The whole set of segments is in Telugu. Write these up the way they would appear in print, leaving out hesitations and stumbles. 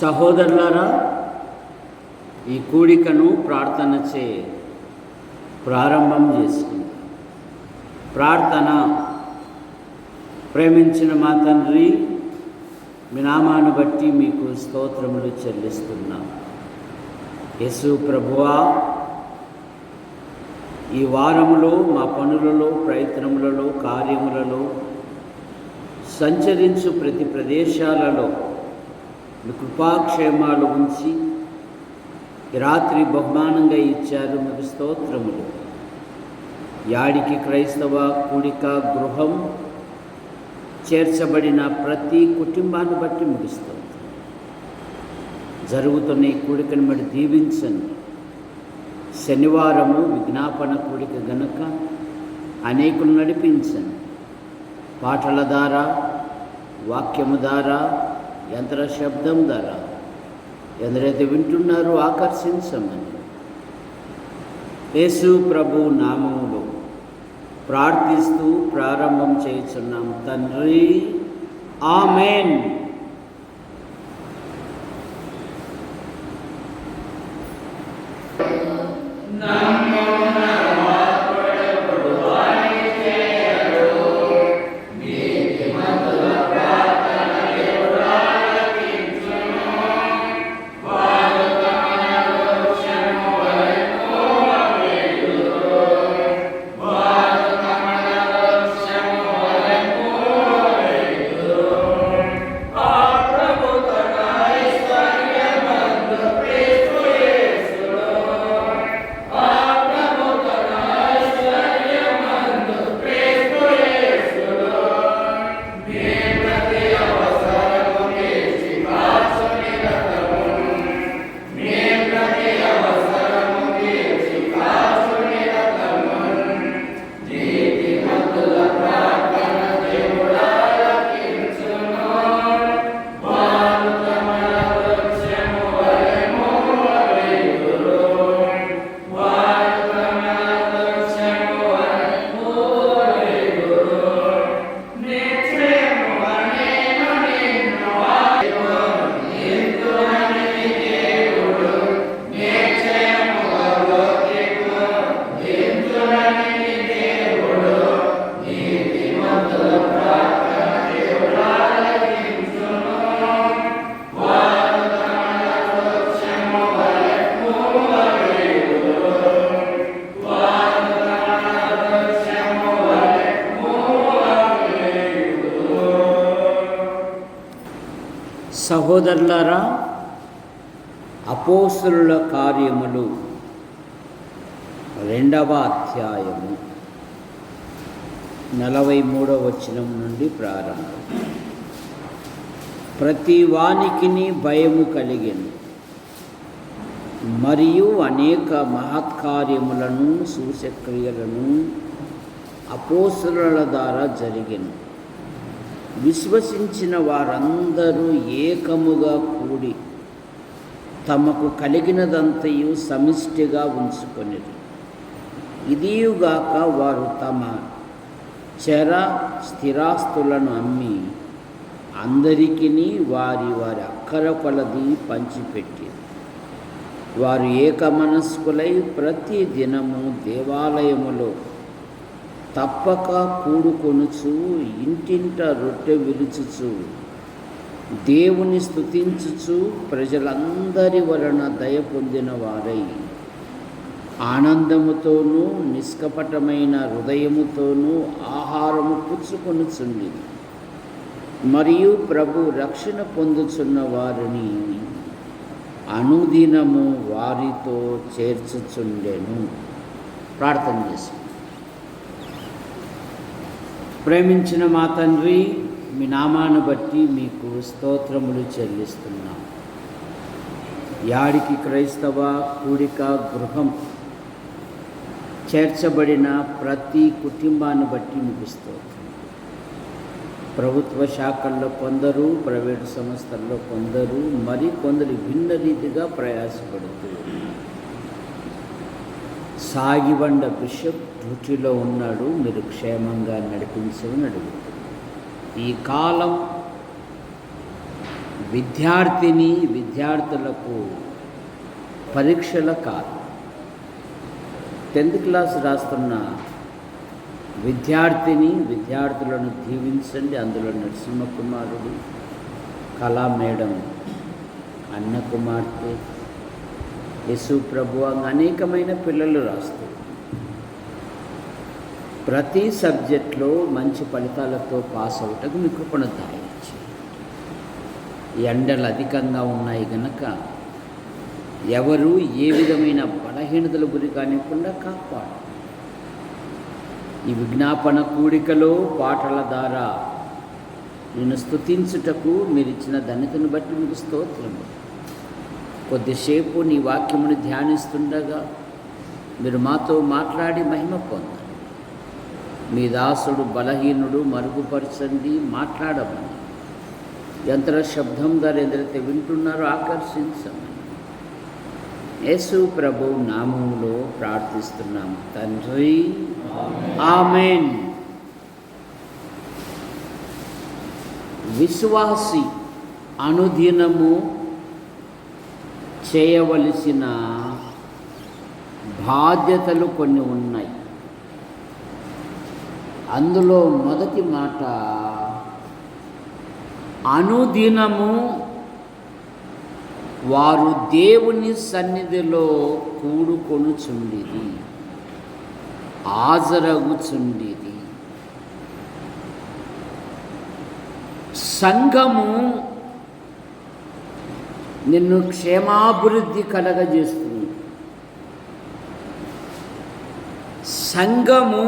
సహోదరులారా, ఈ కూడికను ప్రార్థనచే ప్రారంభం చేసుకుందాం. ప్రార్థన. ప్రేమించిన మా తండ్రి, మీ నామాన్ని బట్టి మీకు స్తోత్రములు చెల్లిస్తున్నాం. యేసు ప్రభువా, ఈ వారములో మా పనులలో, ప్రయత్నములలో, కార్యములలో సంచరించు ప్రతి ప్రదేశాలలో మీ కృపాక్షేమాలు ఉంచి ఈ రాత్రి బహుమానంగా ఇచ్చారు. మీకు స్తోత్రములు. యాడికి క్రైస్తవ కూడిక గృహం చేర్చబడిన ప్రతి కుటుంబాన్ని బట్టి మీకు స్తోత్రం. జరుగుతున్న ఈ కూడికను బట్టి దీవించండి. శనివారము విజ్ఞాపన కూడిక గనుక అనేకులు నడిపించండి. పాటల ద్వారా, వాక్యము ద్వారా, యంత్ర శబ్దం ద్వారా ఎందరైతే వింటున్నారో ఆకర్షించమని యేసు ప్రభు నామములో ప్రార్థిస్తూ ప్రారంభం చేస్తున్నాం తండ్రి. ఆమేన్. సహోదరులారా, అపోస్తలుల కార్యములు 2వ అధ్యాయము 43వ వచనం నుండి ప్రారంభం. ప్రతి వానికిని భయము కలిగెను, మరియు అనేక మహత్కార్యములను సూచక్రియలను అపోస్తలుల ద్వారా జరిగెను. విశ్వసించిన వారందరూ ఏకముగా కూడి తమకు కలిగినదంతయు సమిష్టిగా ఉంచుకొనిరి. ఇదియుగాక వారు తమ స్థిరాస్తులను అమ్మి అందరికీ వారి వారి అక్కర కొలది పంచిపెట్టి వారు ఏకమనస్కులై ప్రతి దినము దేవాలయములో తప్పక కూడుకొనుచు ఇంటింట రొట్టె విరుచుచు దేవుని స్తుతించుచు ప్రజలందరి వలన దయ పొందిన వారై ఆనందముతోనూ నిష్కపటమైన హృదయముతోనూ ఆహారము పుచ్చుకొనుచుండి మరియు ప్రభు రక్షణ పొందుచున్న వారిని అనుదినము వారితో చేర్చుచుండెను. ప్రార్థన చేసి. ప్రేమించిన మా తండ్రి, మీ నామాన్ని బట్టి మీకు స్తోత్రములు చెల్లిస్తున్నాం. యాడికి క్రైస్తవ కూడిక గృహం చేర్చబడిన ప్రతి కుటుంబాన్ని బట్టి మీకు స్తోత్రం. ప్రభుత్వ శాఖల్లో కొందరు, ప్రైవేటు సంస్థల్లో కొందరు, మరి కొందరు భిన్న రీతిగా ప్రయాసపడుతూ సాగిబండ బిషప్ డ్యూటీలో ఉన్నాడు. మీరు క్షేమంగా నడిపించమని అడుగుతుంది. ఈ కాలం విద్యార్థులకు పరీక్షల కాలం. 10th క్లాస్ రాస్తున్న విద్యార్థులను దీవించండి. అందులో నరసింహకుమారుడు, కళా మేడం, అన్న కుమార్తె, యేసు ప్రభు అనేకమైన పిల్లలు రాస్తారు. ప్రతి సబ్జెక్ట్లో మంచి ఫలితాలతో పాస్ అవుటకు మీ కృపణ దాయించి, ఎండలు అధికంగా ఉన్నాయి కనుక ఎవరు ఏ విధమైన బలహీనతల గురి కానివ్వకుండా కాపాడు. ఈ విజ్ఞాపన కూడికలో పాటల ద్వారా నిన్ను స్తుతించుటకు మీరు ఇచ్చిన ధన్యతను బట్టి మీకు స్తోత్రము. కొద్దిసేపు నీ వాక్యమును ధ్యానిస్తుండగా మీరు మాతో మాట్లాడి మహిమ పొందండి. మీ దాసుడు బలహీనుడు, మరుగుపరచండి, మాట్లాడమని. యంత్ర శబ్దం ద్వారా ఎదురైతే వింటున్నారో ఆకర్షించమని యేసు ప్రభు నామములో ప్రార్థిస్తున్నాము తండ్రి, ఆమేన్. విశ్వాసి అనుదినము చేయవలసిన బాధ్యతలు కొన్ని ఉన్నాయి. అందులో మొదటి మాట, అనుదినము వారు దేవుని సన్నిధిలో కూడుకొనుచుండిరి, హాజరగుచుండిరి. సంఘము నిన్ను క్షేమాభివృద్ధి కలగజేస్తుంది. సంఘము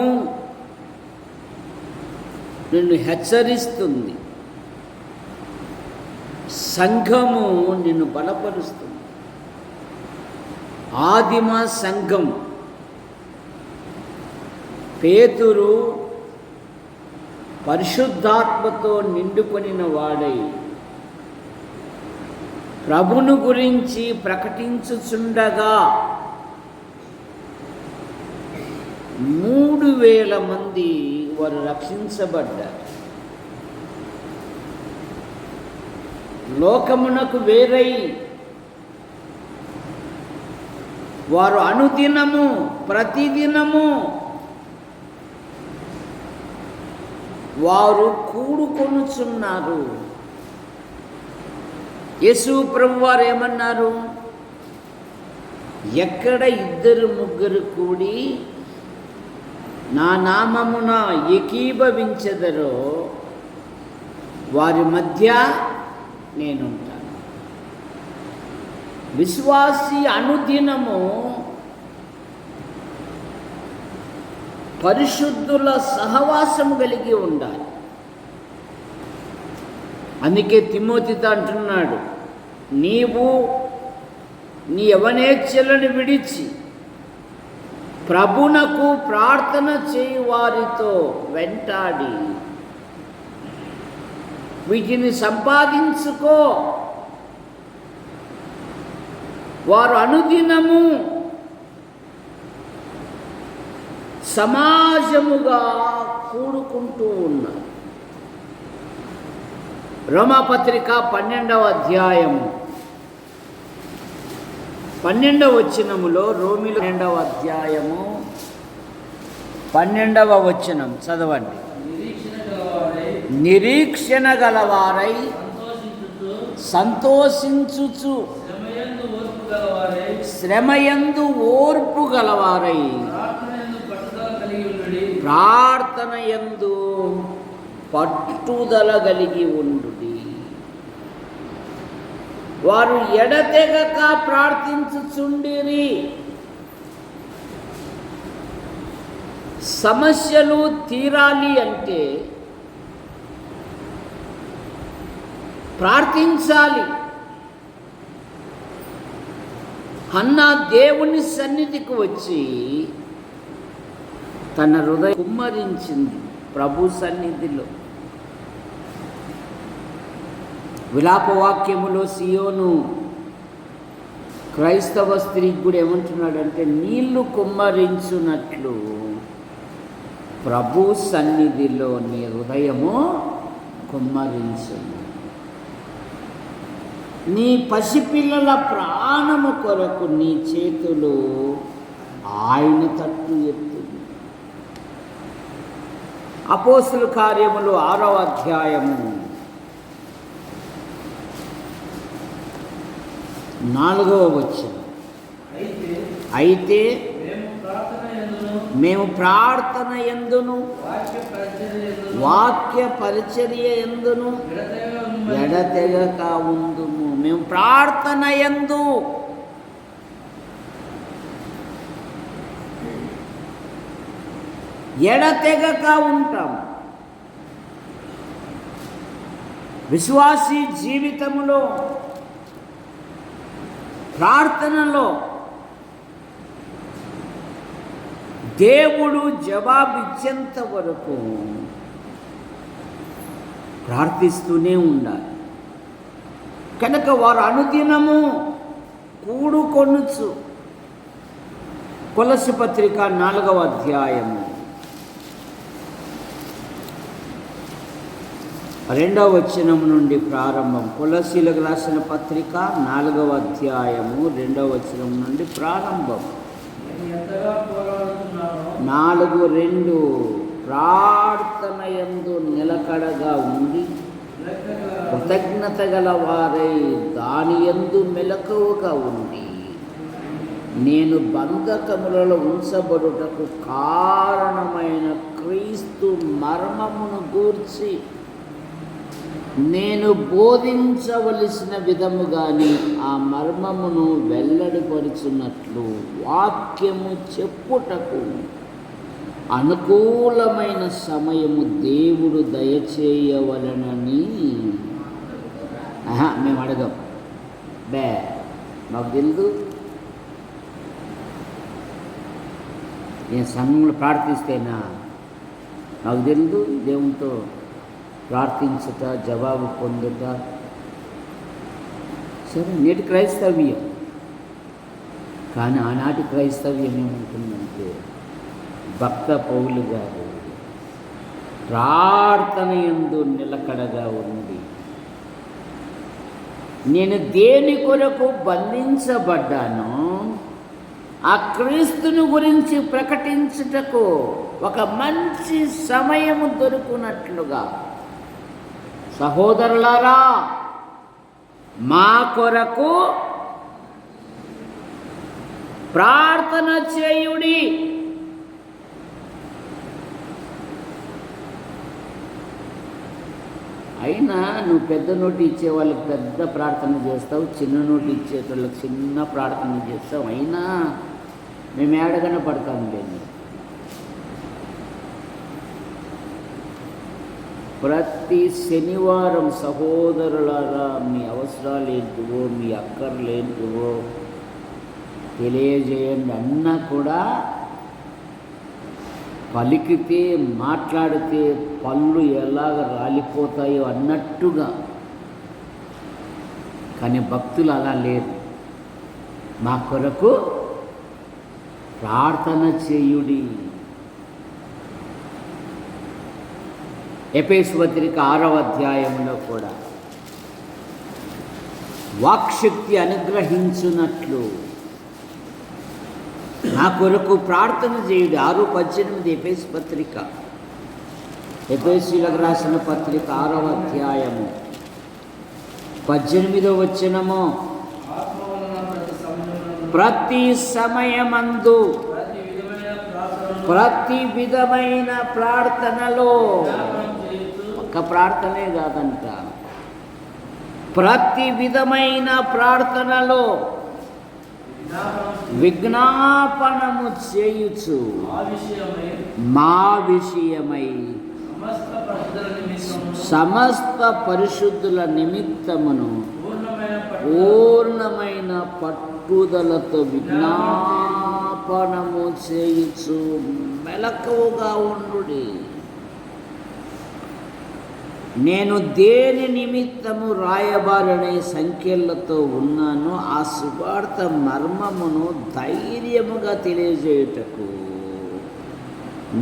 నిన్ను హెచ్చరిస్తుంది. సంఘము నిన్ను బలపరుస్తుంది. ఆదిమ సంఘం పేతురు పరిశుద్ధాత్మతో నిండుకొనిన వాడై ప్రభును గురించి ప్రకటించుచుండగా 3000 మంది వారు రక్షించబడ్డారు. లోకమునకు వేరై వారు అనుదినము, ప్రతిదినము వారు కూడుకొనుచున్నారు. యేసు ప్రభు వారు ఏమన్నారు? ఎక్కడ 2-3 కూడి నా నామమున ఏకీభవించెదరో వారి మధ్య నేనుంటాను. విశ్వాసి అనుదినము పరిశుద్ధుల సహవాసము కలిగి ఉండాలి. అందుకే తిమోతితో అంటున్నాడు, నీవు నీ యవనేచ్ఛలను విడిచి ప్రభునకు ప్రార్థన చేయి వారితో వెంటాడి వీటిని సంపాదించుకో. వారు అనుదినము సమాజముగా కూడుకుంటూ ఉన్నారు. రోమాపత్రిక 12వ అధ్యాయము 12వ వచనములో, రోమీయుల 12వ అధ్యాయము 12వ వచనం చదవండి. నిరీక్షణ గలవారై సంతోషించుచు శ్రమయందు ఓర్పు గలవారై ప్రార్థనయందు పట్టుదల కలిగి ఉండుడి. వారు ఎడతెగక ప్రార్థించుచుండిరి. సమస్యలు తీరాలి అంటే ప్రార్థించాలి. హన్నా దేవుని సన్నిధికి వచ్చి తన హృదయం కుమ్మరించింది ప్రభు సన్నిధిలో. విలాపవాక్యములో సియోను క్రైస్తవ స్త్రీకి కూడా ఏమంటున్నాడంటే, నీళ్లు కుమ్మరించున్నట్లు ప్రభు సన్నిధిలో నీ హృదయము కుమ్మరించు. నీ పసిపిల్లల ప్రాణము కొరకు నీ చేతులు ఆయన తట్టు ఎత్తు. అపోస్తుల కార్యములు 6వ అధ్యాయము 4వ వచనం. అయితే మేము ప్రార్థన యందును వాక్య పరిచర్య యందును ఎడతెగక ఉందుము. మేము ప్రార్థన యందు ఎడతెగక ఉంటాం. విశ్వాసీ జీవితంలో ప్రార్థనలో దేవుడు జవాబిచ్చేంత వరకు ప్రార్థిస్తూనే ఉండాలి. కనుక వారు అనుదినము కూడుకొనుచు. కొలస్సీ పత్రిక 4వ అధ్యాయము 2వ వచనం నుండి ప్రారంభం. కొలస్సీలకు రాసిన పత్రిక 4వ అధ్యాయము 2వ వచనం నుండి ప్రారంభం. 4:2 ప్రార్థన యందు నిలకడగా ఉండి కృతజ్ఞత గల వారై దాని యందు మెలకువగా ఉండి నేను బంధకములలో ఉంచబడుటకు కారణమైన క్రీస్తు మర్మమును గూర్చి నేను బోధించవలసిన విధముగాని ఆ మర్మమును వెల్లడిపరుచున్నట్లు వాక్యము చెప్పుటకు అనుకూలమైన సమయము దేవుడు దయచేయవలనని. మేము అడగం, మాకు తెలుసు. నేను సంఘంలో ప్రార్థిస్తేనా నాకు తెలుసు దేవునితో ప్రార్థించుట, జవాబు పొందుట. సరే, నేటి క్రైస్తవ్యం. కానీ ఆనాటి క్రైస్తవ్యం ఏముంటుందంటే భక్త పౌలు గారు ప్రార్థన యందు నిలకడగా ఉంది. నేను దేని కొరకు బంధించబడ్డానో ఆ క్రీస్తుని గురించి ప్రకటించుటకు ఒక మంచి సమయము దొరుకునట్లుగా, సహోదరులారా మా కొరకు ప్రార్థన చేయుడి. అయినా నువ్వు పెద్ద నోటి ఇచ్చే వాళ్ళకి పెద్ద ప్రార్థన చేస్తావు, చిన్న నోటి ఇచ్చేటోళ్ళకి చిన్న ప్రార్థన చేస్తావు. అయినా మేము ఏడగానే పడతాము లేదు. ప్రతి శనివారం సహోదరులారా మీ అవసరాలు ఏంటివో, మీ అక్కర్లు ఏంటివో తెలియజేయండి. అన్నా కూడా పలికితే, మాట్లాడితే పళ్ళు ఎలాగ రాలిపోతాయో అన్నట్టుగా. కానీ భక్తులు అలా లేరు. మా కొరకు ప్రార్థన చేయుడి. ఎఫెసీ పత్రిక 6వ అధ్యాయంలో కూడా వాక్శక్తి అనుగ్రహించున్నట్లు నా కొరకు ప్రార్థన చేయుడి. 6:18 ఎఫెసీ పత్రిక, ఎఫెసీలకు రాసిన పత్రిక 6వ అధ్యాయము 18వ వచనము. ప్రతి సమయమందు ప్రతి విధమైన ప్రార్థనలో, ఒక ప్రార్థనే కాదంట, ప్రతి విధమైన ప్రార్థనలో విజ్ఞాపనము చేయుచు మా విషయమై సమస్త పరిశుద్ధుల నిమిత్తమును పూర్ణమైన పట్టుదలతో విజ్ఞాపనము చేయుచు మెలకువగా ఉండుడి. నేను దేని నిమిత్తము రాయబారనే సంఖ్యలతో ఉన్నాను ఆ సువార్త మర్మమును ధైర్యముగా తెలియజేయుటకు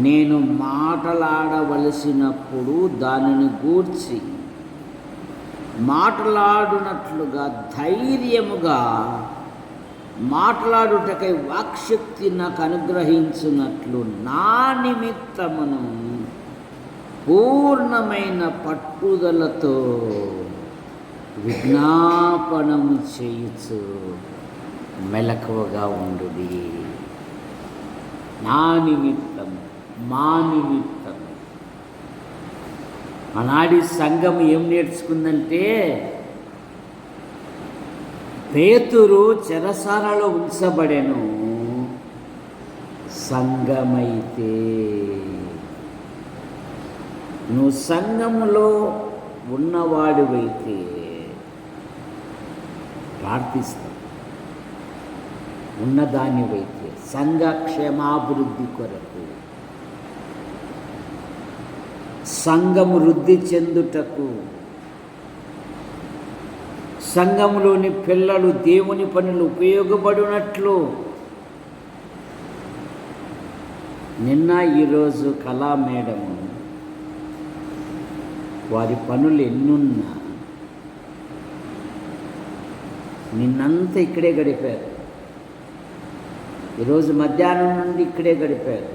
నేను మాట్లాడవలసినప్పుడు దానిని గూర్చి మాట్లాడునట్లుగా ధైర్యముగా మాట్లాడుటకై వాక్శక్తి నాకు అనుగ్రహించున్నట్లు నా నిమిత్తమును పూర్ణమైన పట్టుదలతో విజ్ఞాపనము చేయుచు మెలకువగా ఉండుడి. నా నిమిత్తం, మా నిమిత్తం. ఆనాడి సంఘం ఏం నేర్చుకుందంటే, పేతురు చెరసాలలో ఉంచబడెను, సంఘమైతే నువ్వు సంఘములో ఉన్నవాడివైతే ప్రార్థిస్తావు, ఉన్నదానివైతే సంఘ క్షేమాభివృద్ధి కొరకు, సంఘము వృద్ధి చెందుటకు, సంఘములోని పిల్లలు దేవుని పనులు ఉపయోగపడినట్లు. నిన్న ఈరోజు కళా మేడము వారి పనులు ఎన్నున్నా నిన్నంతా ఇక్కడే గడిపారు. ఈరోజు మధ్యాహ్నం నుండి ఇక్కడే గడిపారు.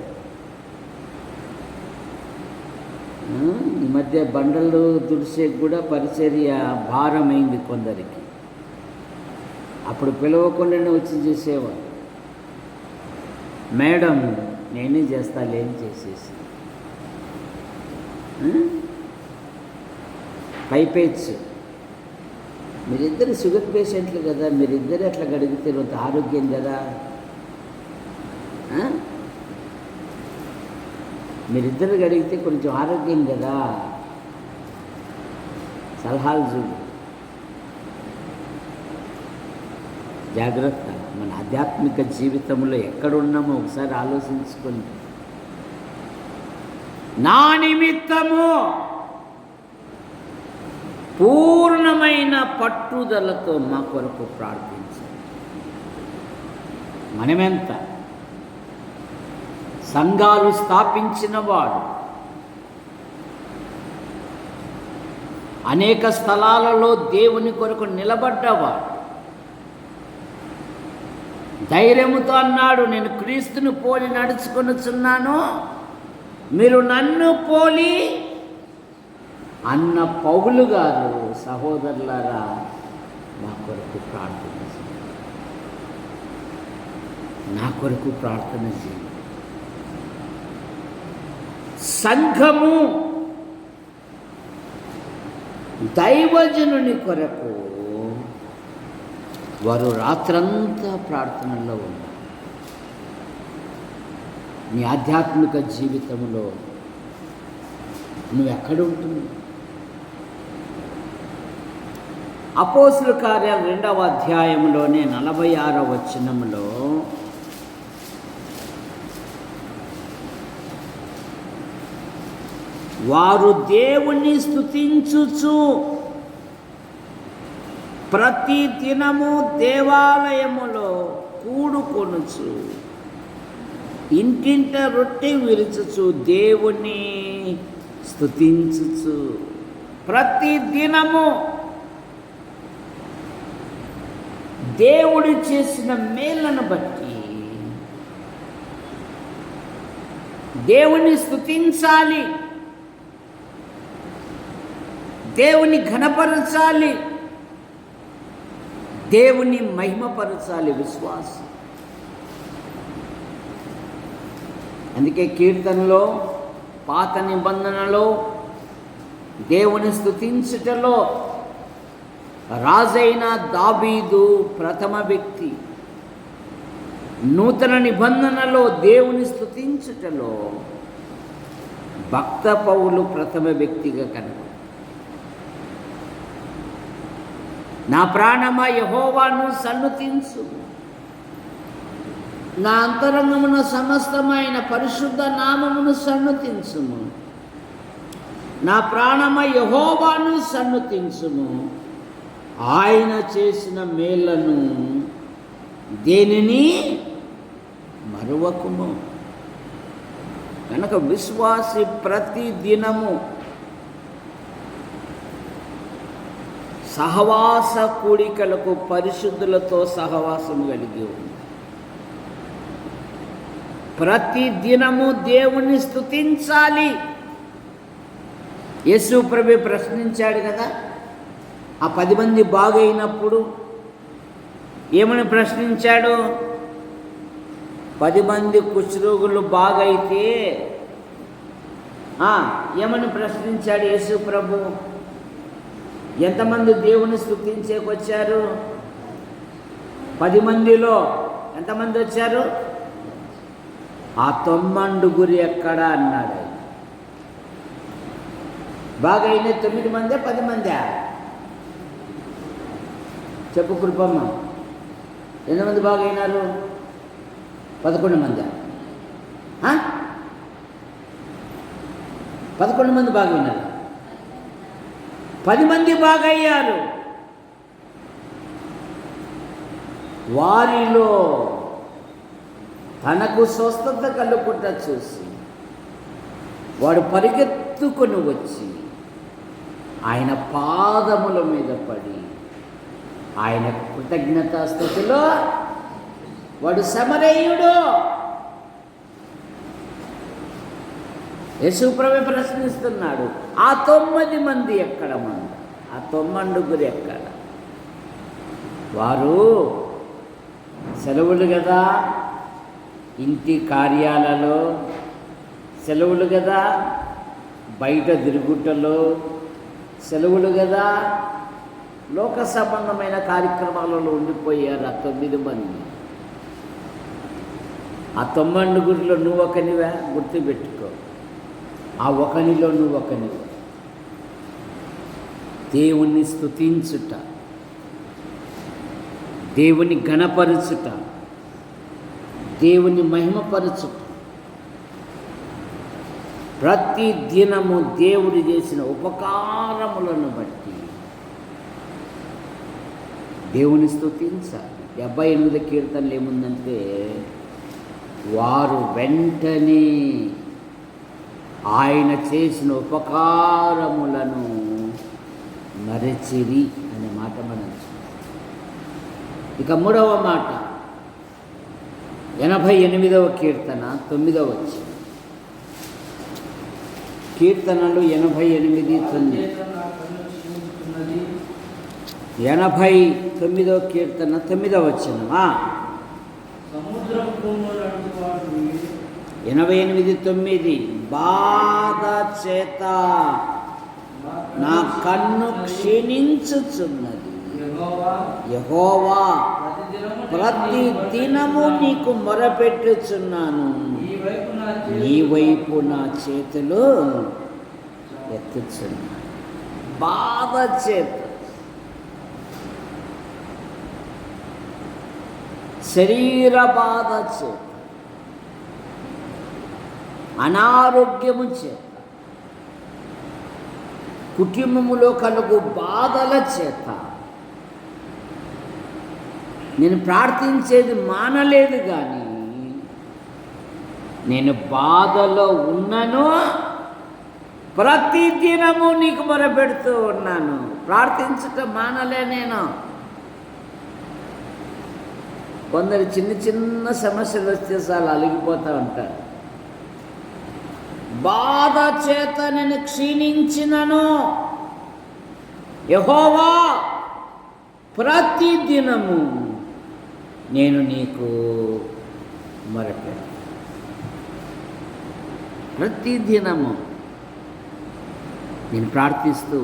ఈ మధ్య బండలు తుడిసేకి కూడా పరిచర్య భారమైంది కొందరికి. అప్పుడు పిలవకుండానే వచ్చి చేసేవారు. మేడం నేనే చేస్తాలే అని చేసేసి పైపేచ్చు. మీరిద్దరు షుగర్ పేషెంట్లు కదా, మీరిద్దరు అట్లా గడిగితే కొంత ఆరోగ్యం కదా, మీరిద్దరు గడిగితే కొంచెం ఆరోగ్యం కదా, సలహాలు చూడు. జాగ్రత్త. మన ఆధ్యాత్మిక జీవితంలో ఎక్కడున్నామో ఒకసారి ఆలోచించుకొని, నా నిమిత్తము పూర్ణమైన పట్టుదలతో మా కొరకు ప్రార్థించాలి. మనమెంత సంఘాలు స్థాపించిన వాడు, అనేక స్థలాలలో దేవుని కొరకు నిలబడ్డవాడు, ధైర్యముతో అన్నాడు, నేను క్రీస్తును పోలి నడుచుకొనుచున్నాను, మీరు నన్ను పోలి అన్న పౌలు గారు. సహోదరులారా, నా కొరకు ప్రార్థన చేయండి, నా కొరకు ప్రార్థన చేయండి. సంఘము దైవజనుని కొరకు వారు రాత్రంతా ప్రార్థనలో ఉన్నారు. నీ ఆధ్యాత్మిక జీవితంలో నువ్వు ఎక్కడ ఉంటున్నావు? అపోస్తుల కార్యాలు 2వ అధ్యాయంలోనే 46వ వచనంలో వారు దేవుని స్తుతించుచు ప్రతి దినము దేవాలయములో కూడుకొనుచు ఇంటింట రొట్టె విరుచుచు దేవుని స్తుతించుచు. ప్రతి దినము దేవుడు చేసిన మేళ్లను బట్టి దేవుని స్తుతించాలి, దేవుని ఘనపరచాలి, దేవుని మహిమపరచాలి విశ్వాసం. అందుకే కీర్తనలో, పాత నిబంధనలో దేవుని స్తుతించుటలో రాజైన దావీదు ప్రథమ వ్యక్తి, నూతన నిబంధనలో దేవుని స్తుతించుటలో భక్త పౌలు ప్రథమ వ్యక్తిగా కనబడు. నా ప్రాణమా యెహోవాను సన్నుతించు, నా అంతరంగమున సమస్తమైన పరిశుద్ధ నామమును సన్నుతించుము. నా ప్రాణమా యెహోవాను సన్నుతించుము, ఆయన చేసిన మేళ్లను దేనిని మరువకుము. కనుక విశ్వాసి ప్రతి దినము సహవాస కూడికలకు పరిశుద్ధులతో సహవాసం కలిగి ఉంది. ప్రతి దినము దేవుణ్ణి స్తుతించాలి. యేసు ప్రభు ప్రశ్నించాడు కదా, ఆ 10 మంది బాగైనప్పుడు ఏమని ప్రశ్నించాడు? 10 మంది కుష్ఠరోగులు బాగైతే ఏమని ప్రశ్నించాడు యేసు ప్రభు? ఎంతమంది దేవుని స్తుతించేకొచ్చారు? 10 మందిలో ఎంతమంది వచ్చారు? ఆ 9 ఎక్కడ అన్నాడు. బాగైన 9 మందే 10 మందా? చెప్పు కృపమ్మ, ఎంతమంది బాగైనారు? 11 మందా? 11 మంది బాగైనారు. 10 మంది బాగయ్యారు. వారిలో తనకు స్వస్థత కలుగుట చూసి వాడు పరిగెత్తుకొని వచ్చి ఆయన పాదముల మీద పడి ఆయన కృతజ్ఞతాస్తుతిలో, వాడు సమరయుడు. యేసు ప్రభు ప్రశ్నిస్తున్నాడు, ఆ 9 మంది ఎక్కడ? ఆ 9 ఎక్కడ? వారు సెలవులు కదా, ఇంటి కార్యాలలో సెలవులు కదా, బయట తిరుగుటలో సెలవులు కదా, లోక సంబంధమైన కార్యక్రమాలలో ఉండిపోయారు ఆ 9 మంది. ఆ 9 నువ్వు ఒకనివా? గుర్తుపెట్టుకో, ఆ ఒకనిలో నువ్వు ఒకనివా. దేవుణ్ణి స్తుతించుట, దేవుని ఘనపరచుట, దేవుని మహిమపరచుట, ప్రతి దినము దేవుడు చేసిన ఉపకారములను బట్టి దేవుని స్తుతించాలి. 78 కీర్తనలు ఏముందంటే, వారు వెంటనే ఆయన చేసిన ఉపకారములను మరచిరి అనే మాట మనం. ఇక 3వ మాట 88వ కీర్తన 9వ వచనం. కీర్తనలు 88:9. 89వ కీర్తన 9వ వచనం. 88:9. బాధ చేత నా కన్ను క్షీణించుచున్నది, యెహోవా ప్రతి దినము నీకు మొరపెట్టుచున్నాను, నీ వైపు నా చేతులు ఎత్తుచున్నాను. బాధ చేత, శరీర బాధ చేత, అనారోగ్యము చేత, కుటుంబములో కలుగు బాధల చేత నేను ప్రార్థించేది మానలేదు, కానీ నేను బాధలో ఉన్నాను. ప్రతి దినము నీకు మొరపెడుతూ ఉన్నాను. ప్రార్థించటం మానలే నేను. కొందరు చిన్న చిన్న సమస్యలు వస్తే చాలు అలిగిపోతూ ఉంటారు. బాధ చేత నేను క్షీణించినను, యెహోవా ప్రతి దినము నేను నీకు మొరపెడతాను. ప్రతి దినము నేను ప్రార్థిస్తూ,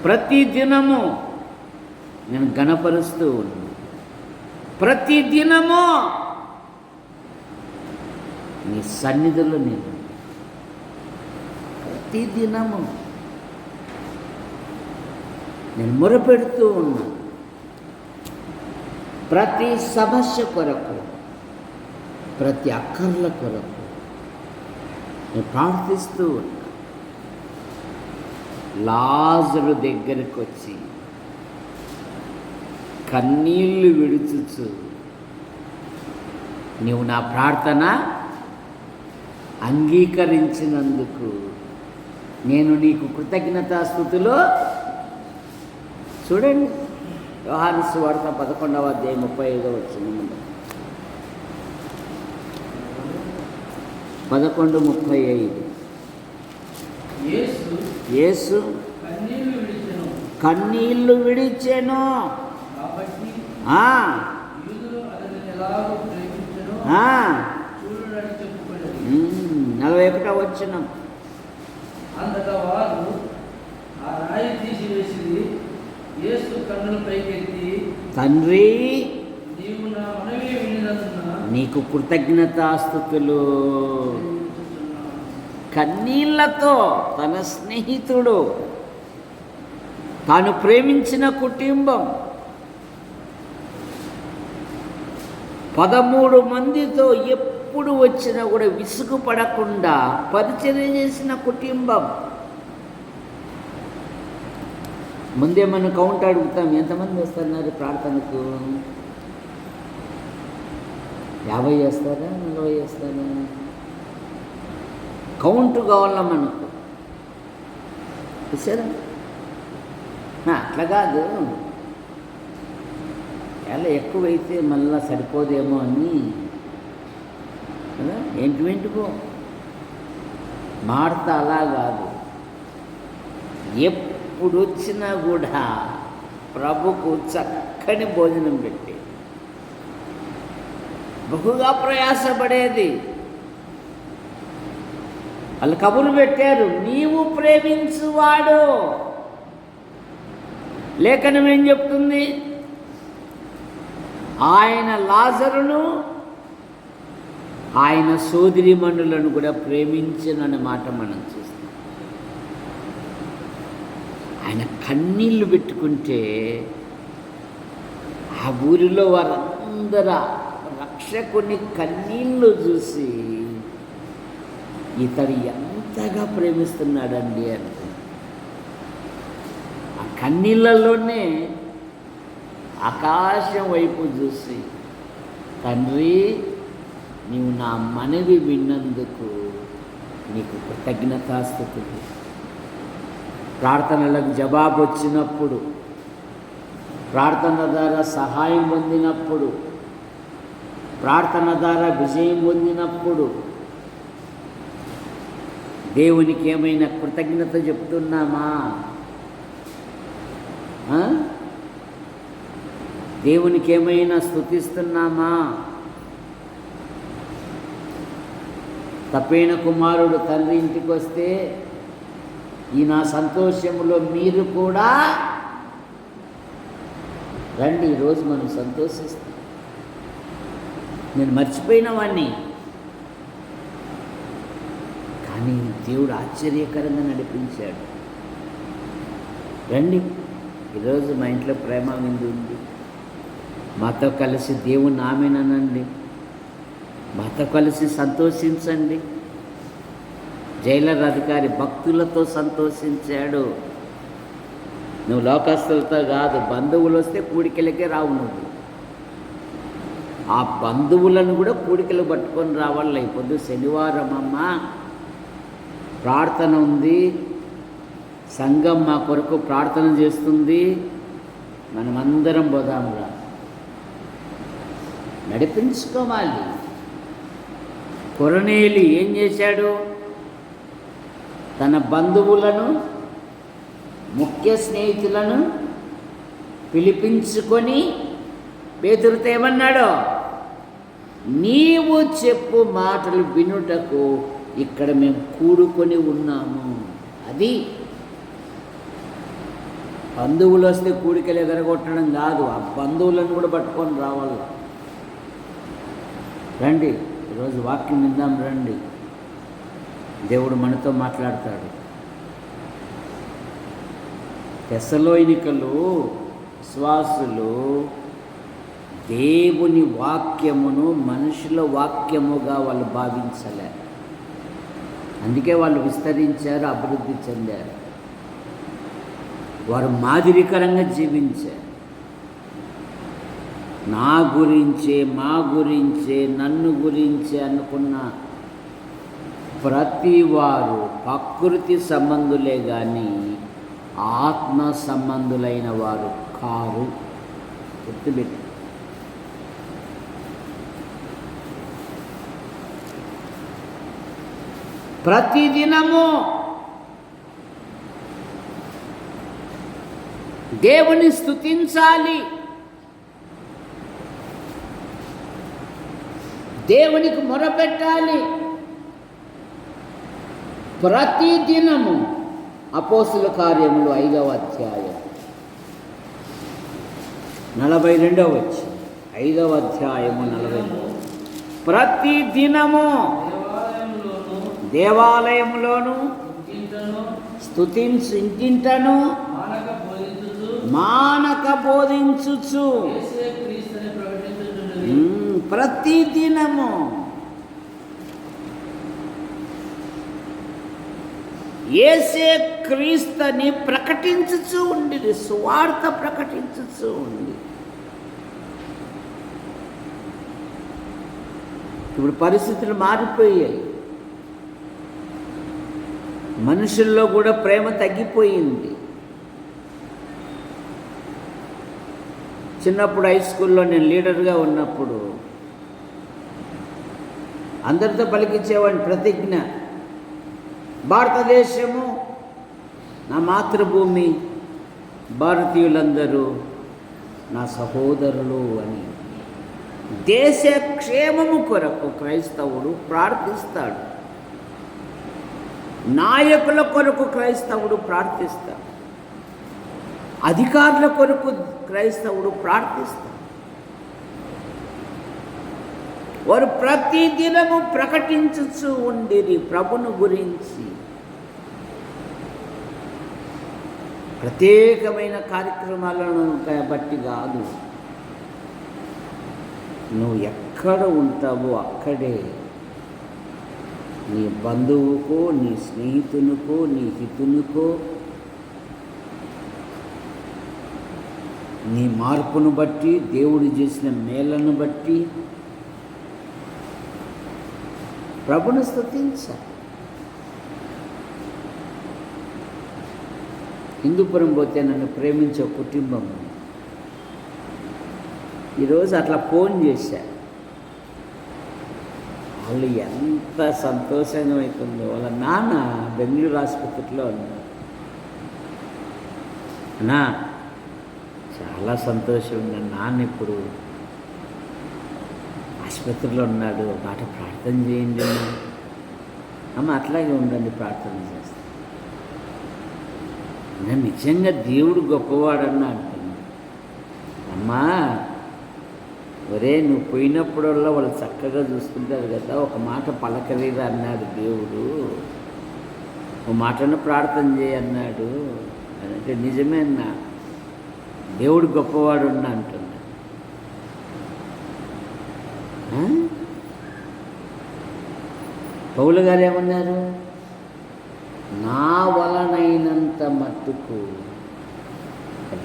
ప్రతి దినము నేను ఘనపరుస్తూ ఉన్నాను. ప్రతి దినము నీ సన్నిధిలో నేను, ప్రతి దినము నేను మొరపెడుతూ ఉన్నాను. ప్రతి సమస్య కొరకు, ప్రతి అక్కర్ల కొరకు నేను ప్రార్థిస్తూ ఉన్నాను. లాజరు దగ్గరికి వచ్చి కన్నీళ్లు విడుచుచు, నీవు నా ప్రార్థన అంగీకరించినందుకు నేను నీకు కృతజ్ఞతాస్తుతులు చూడండి, యోహాను సువార్త 11వ అధ్యాయం 35వ వచనం. 11:35. యేసు కన్నీళ్లు విడిచెను. 41వ వచనం. అంతటా వారు ఆ రాయి తీసివేసి యేసు కన్నుల పైకెత్తి, తండ్రి నీవు నా మనవి వినినందున నీకు కృతజ్ఞతాస్తుతులు. కన్నీళ్లతో తన స్నేహితుడు, తాను ప్రేమించిన కుటుంబం 13 మందితో ఎప్పుడు వచ్చినా కూడా విసుగు పడకుండా పరిచర్య చేసిన కుటుంబం. ముందే మనం కౌంట్ అడుగుతాం, ఎంతమంది వస్తున్నారు ప్రార్థనకు? 50 చేస్తారా, 40 చేస్తారా? కౌంట్ కావాలా మనకు. చూసారా? అట్లా కాదు, ఎలా ఎక్కువైతే మళ్ళా సరిపోదేమో అని కదా. ఏంటికో మార్త అలా కాదు, ఎప్పుడు వచ్చినా కూడా ప్రభుకు చక్కని భోజనం పెట్టి బహుగా ప్రయాసపడేది. వాళ్ళు కబురు పెట్టారు, నీవు ప్రేమించువాడు. లేఖనం ఏం చెప్తుంది? ఆయన లాజరును ఆయన సోదరీమణులను కూడా ప్రేమించనన్న మాట మనం చూస్తాం. ఆయన కన్నీళ్లు పెట్టుకుంటే ఆ ఊరిలో వారందరూ రక్షకుని కన్నీళ్లు చూసి ఇతడు ఎంతగా ప్రేమిస్తున్నాడండి అని. ఆ కన్నీళ్ళలోనే ఆకాశం వైపు చూసి, తండ్రి నీవు నా మనవి విన్నందుకు నీకు కృతజ్ఞతాస్తుతులు. ప్రార్థనలకు జవాబు వచ్చినప్పుడు, ప్రార్థన ద్వారా సహాయం పొందినప్పుడు, ప్రార్థన ద్వారా విజయం పొందినప్పుడు దేవునికి ఏమైనా కృతజ్ఞత చెప్తున్నామా? దేవునికి ఏమైనా స్తుతిస్తున్నామా? తప్పైన కుమారుడు తండ్రి ఇంటికి వస్తే, ఈ నా సంతోషంలో మీరు కూడా రండి, ఈరోజు మనం సంతోషిస్తాం. నేను మర్చిపోయిన వాడిని, కానీ దేవుడు ఆశ్చర్యకరంగా నడిపించాడు. రండి, ఈరోజు మా ఇంట్లో ప్రేమ విందు ఉంది, మాతో కలిసి దేవుని ఆమెనండి, మాతో కలిసి సంతోషించండి. జైలర్ అధికారి భక్తులతో సంతోషించాడు. నువ్వు లోకస్తులతో కాదు, బంధువులు వస్తే కూడికలకే రావు నువ్వు. ఆ బంధువులను కూడా కూడికలు పట్టుకొని రావాలి. ఇప్పుడు శనివారం అమ్మ ప్రార్థన ఉంది, సంఘం మా కొరకు ప్రార్థన చేస్తుంది, మనమందరం పోదామురా. నడిపించుకోవాలి. కొరనేలి ఏం చేశాడు? తన బంధువులను, ముఖ్య స్నేహితులను పిలిపించుకొని పేతురుతో ఏమన్నాడు? నీవు చెప్పు మాటలు వినుటకు ఇక్కడ మేము కూడుకొని ఉన్నాము. అది బంధువులు వస్తే కూడికలు ఎగరగొట్టడం కాదు, ఆ బంధువులను కూడా పట్టుకొని రావాలి. రండి, ఈరోజు వాక్యం విందాం. రండి, దేవుడు మనతో మాట్లాడతాడు. తెస్సలోనికలు విశ్వాసులు దేవుని వాక్యమును మనుషుల వాక్యముగా వాళ్ళు భావించలే. అందుకే వాళ్ళు విస్తరించారు, అభివృద్ధి చెందారు. వారు మాదిరికరంగా జీవించారు. నా గురించే, మా గురించే, నన్ను గురించే అనుకున్న ప్రతి వారు ప్రకృతి సంబంధులే కానీ ఆత్మ సంబంధులైన వారు కారు. గుర్తుపెట్టి ప్రతిదినము దేవుని స్తుతించాలి, దేవునికి మొరపెట్టాలి. ప్రతిదినము అపోస్తుల కార్యములు 5వ అధ్యాయం 42వ వచనం. 5వ అధ్యాయము 42. ప్రతిదినము దేవాలయములోను ఇంటింటను మానక బోధించుచు. ప్రతిదినము యేసే క్రీస్తుని ప్రకటించుచు ఉండి, సువార్త ప్రకటించుచు ఉండి. ఇప్పుడు పరిస్థితులు మారిపోయాయి. మనుషుల్లో కూడా ప్రేమ తగ్గిపోయింది. చిన్నప్పుడు హై స్కూల్లో నేను లీడర్గా ఉన్నప్పుడు అందరితో పలికించేవాడిని ప్రతిజ్ఞ, భారతదేశము నా మాతృభూమి, భారతీయులందరూ నా సహోదరులు అని. దేశ క్షేమము కొరకు క్రైస్తవుడు ప్రార్థిస్తాడు, నాయకుల కొరకు క్రైస్తవుడు ప్రార్థిస్తాడు, అధికారుల కొరకు క్రైస్తవుడు ప్రార్థిస్తాడు. వారు ప్రతిదినము ప్రకటించుచు ఉండిరి ప్రభును గురించి. ప్రత్యేకమైన కార్యక్రమాలను బట్టి కాదు, నువ్వు ఎక్కడ ఉంటావో అక్కడే నీ బంధువుకో, నీ స్నేహితునికో, నీ హితునికో నీ మార్పును బట్టి, దేవుడు చేసిన మేలను బట్టి ప్రభును స్తుతించాలి. హిందూపురం పోతే నన్ను ప్రేమించే కుటుంబం ఈరోజు అట్లా ఫోన్ చేశారు. వాళ్ళు ఎంత సంతోషంగా అవుతుందో. వాళ్ళ నాన్న బెంగళూరు ఆసుపత్రిలో ఉన్నారు. అన్నా చాలా సంతోషం ఉంది, నాన్న ఇప్పుడు ఆసుపత్రిలో ఉన్నాడు, ఒక మాట ప్రార్థన చేయండి అమ్మ. అట్లాగే ఉండండి, ప్రార్థన చేస్తాను. నేను నిజంగా దేవుడు గొప్పవాడన్నా అంటున్నాను. అమ్మా ఒరే, నువ్వు పోయినప్పుడల్లా వాళ్ళు చక్కగా చూసుకుంటారు కదా, ఒక మాట పలకరీరా అన్నాడు దేవుడు, ఒక మాటను ప్రార్థన చేయన్నాడు అంటే నిజమే అన్నా, దేవుడు గొప్పవాడు ఉన్నా అంటున్నా. పౌలు గారు ఏమన్నారు? నా వలనైనంత మట్టుకు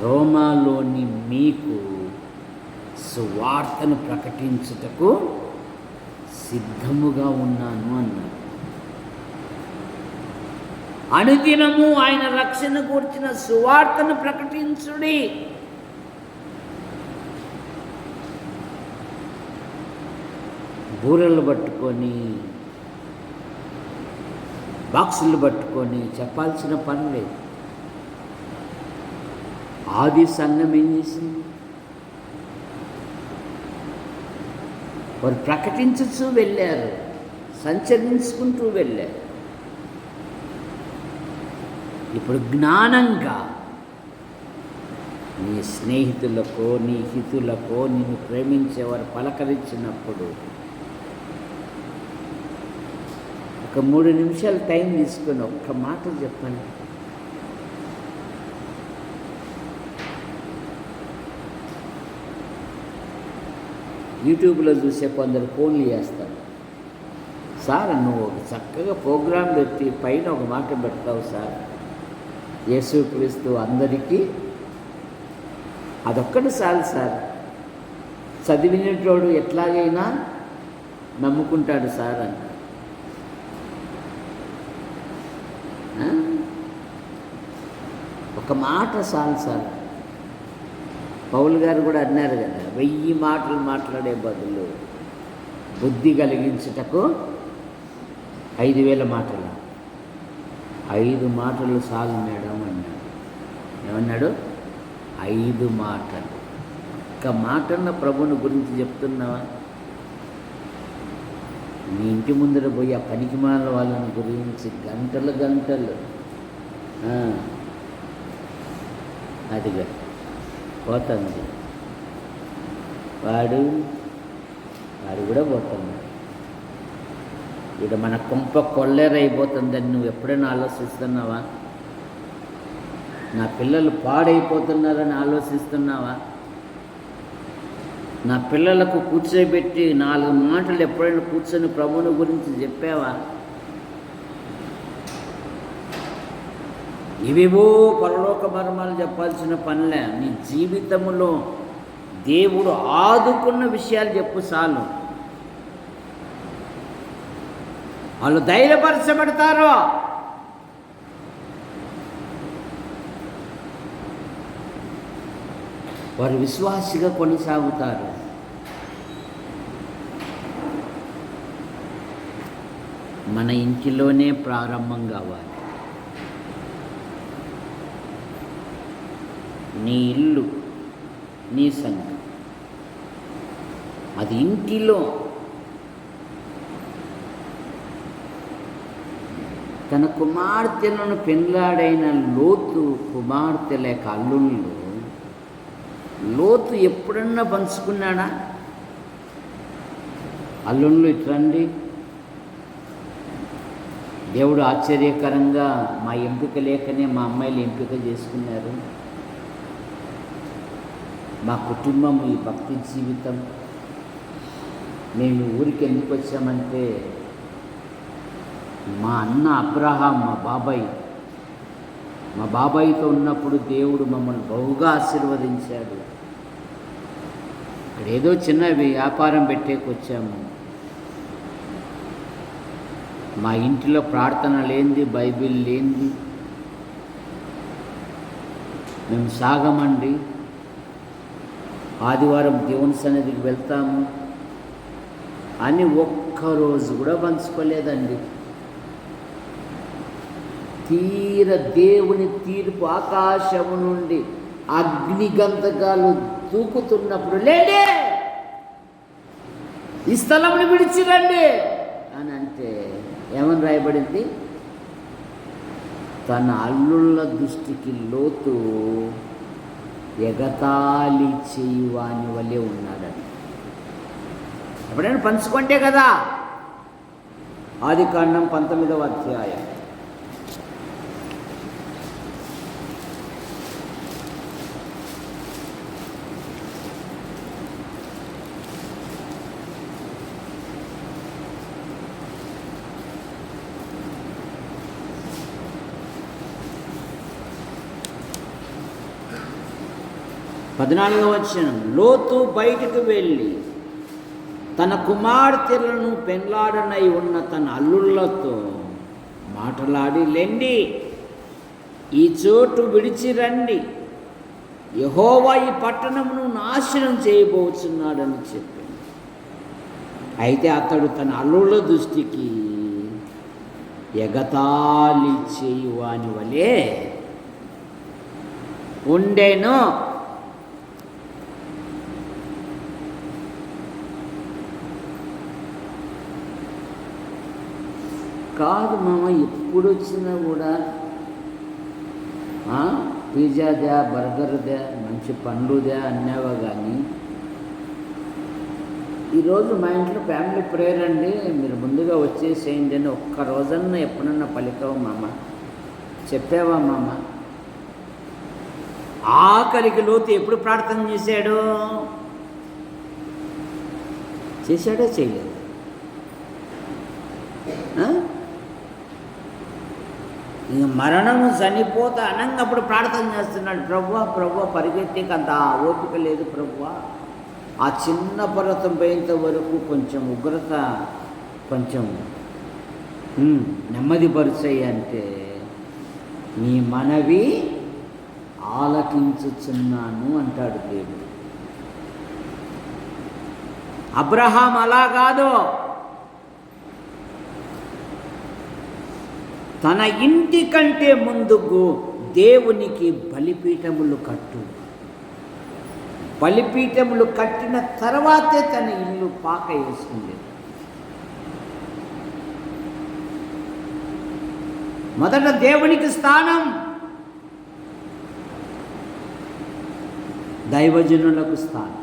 రోమాలోని మీకు సువార్తను ప్రకటించుటకు సిద్ధముగా ఉన్నాను అన్నారు. అనుదినము ఆయన రక్షణ గురించిన సువార్తను ప్రకటించుడి. బూరలు పట్టుకొని, బాక్సులు పట్టుకొని చెప్పాల్సిన పని లేదు. ఆది సంఘం ఏం చేసింది? వారు ప్రకటించుతూ వెళ్ళారు, సంచరించుకుంటూ వెళ్ళారు. ఇప్పుడు జ్ఞానంగా నీ స్నేహితులకో, నీ హితులకో, నిన్ను ప్రేమించేవారు పలకరించినప్పుడు ఒక 3 నిమిషాలు టైం తీసుకొని ఒక్క మాట చెప్పండి. యూట్యూబ్లో చూసే కొందరు ఫోన్లు చేస్తారు. సార్ నువ్వు ఒక చక్కగా ప్రోగ్రాం పెట్టి పైన ఒక మాట పెడతావు సార్, యేసుక్రీస్తు అందరికీ, అదొక్కటి చాలు సార్, చదివినటోడు ఎట్లాగైనా నమ్ముకుంటాడు సార్ అని. ఒక మాట చాలు సార్. పౌలు గారు కూడా అన్నారు కదా, 1000 మాటలు మాట్లాడే బదులు బుద్ధి కలిగించుటకు 5000 మాటలు. 5 మాటలు చాలు మేడం అన్నాడు. ఏమన్నాడు? 5 మాటలు. ఒక్క మాటన్న ప్రభుని గురించి చెప్తున్నావా? నీ ఇంటి ముందర పోయి ఆ పనికిమాల వాళ్ళని గురించి గంటలు అదిగా పోతుంది. వాడు కూడా పోతుంది. ఇక మన కొంప కొల్లేరైపోతుందని నువ్వు ఎప్పుడైనా ఆలోచిస్తున్నావా? నా పిల్లలు పాడైపోతున్నారని ఆలోచిస్తున్నావా? నా పిల్లలకు కూర్చోబెట్టి 4 మాటలు ఎప్పుడైనా కూర్చొని ప్రభువుని గురించి చెప్పావా? ఇవేవో పరలోక మర్మాలు చెప్పాల్సిన పనిలే. నీ జీవితంలో దేవుడు ఆదుకున్న విషయాలు చెప్పు చాలు. వాళ్ళు ధైర్యపరచబడతారు. వారు విశ్వాసిగా కొనసాగుతారు. మన ఇంటిలోనే ప్రారంభం కావాలి. నీ ఇల్లు, నీ సంఘం, అది ఇంటిలో. తన కుమార్తెలను పెండ్లాడైన లోతు కుమార్తె లేక అల్లుళ్ళు లోతు ఎప్పుడన్నా పంచుకున్నాడా? అల్లుళ్ళు ఇట్రండి, దేవుడు ఆశ్చర్యకరంగా మా ఎంపిక లేకనే మా అమ్మాయిలు ఎంపిక చేసుకున్నారు. మా కుటుంబం ఈ భక్తి జీవితం. మేము ఊరికి ఎందుకు వచ్చామంటే మా అన్న అబ్రహాం మా బాబాయితో ఉన్నప్పుడు దేవుడు మమ్మల్ని బహుగా ఆశీర్వదించాడు. ఇక్కడ ఏదో చిన్న వ్యాపారం పెట్టేకొచ్చాము. మా ఇంటిలో ప్రార్థన లేనిది, బైబిల్ లేనిది మేము సాగమండి. ఆదివారం దేవుని సన్నిధికి వెళ్తాము అని ఒక్కరోజు కూడా పంచుకోలేదండి. తీర దేవుని తీర్పు ఆకాశము నుండి అగ్నిగంధకాలు దూకుతున్నప్పుడు లేడే ఈ స్థలంని విడిచిరండి అని అంటే ఏమని రాయబడింది? తన అల్లుళ్ళ దృష్టికి లోతు ఎగతాళి చేయువాని వల్లే ఉన్నాడని. ఎప్పుడైనా పంచుకుంటే కదా. ఆదికాండం 19వ అధ్యాయం. పద్నాలుగవ వచనం. లోతు బయటకు వెళ్ళి తన కుమార్తెలను పెండ్లాడనై ఉన్న తన అల్లుళ్ళతో మాట్లాడి, లెండి ఈ చోటు విడిచి రండి, యెహోవా ఈ పట్టణమును నాశనం చేయబోతున్నాడని చెప్పింది. అయితే అతడు తన అల్లుళ్ళ దృష్టికి ఎగతాళి చేయువాని వలె ఉండెను. కాదు మామ, ఎప్పుడు వచ్చినా కూడా పిజ్జాదా, బర్గర్దా, మంచి పండ్లుదా అన్నావా కానీ ఈరోజు మా ఇంట్లో ఫ్యామిలీ ప్రేయర్ అండి, మీరు ముందుగా వచ్చేసేయండి అని ఒక్క రోజన్నా ఎప్పుడన్నా పలికావు మామ? చెప్పావా మామ? ఆఖరికి లోతు ఎప్పుడు ప్రార్థన చేశాడు? చేశాడో చేయలేదు? ఇంక మరణము చనిపోతా అనంగప్పుడు ప్రార్థన చేస్తున్నాడు, ప్రభువా పరిగెత్తికి అంత ఓపిక లేదు ప్రభువా, ఆ చిన్న పర్వతం పోయేంత వరకు కొంచెం ఉగ్రత కొంచెం నెమ్మదిపరిచాయి అంటే నీ మనవి ఆలకించుచున్నాను అంటాడు దేవుడు. అబ్రహాం అలా కాదు. తన ఇంటి కంటే ముందుకు దేవునికి బలిపీఠములు కట్టు. బలిపీఠములు కట్టిన తర్వాతే తన ఇల్లు పాక వేసుకుంది. మొదట దేవునికి స్థానం, దైవజనులకు స్థానం.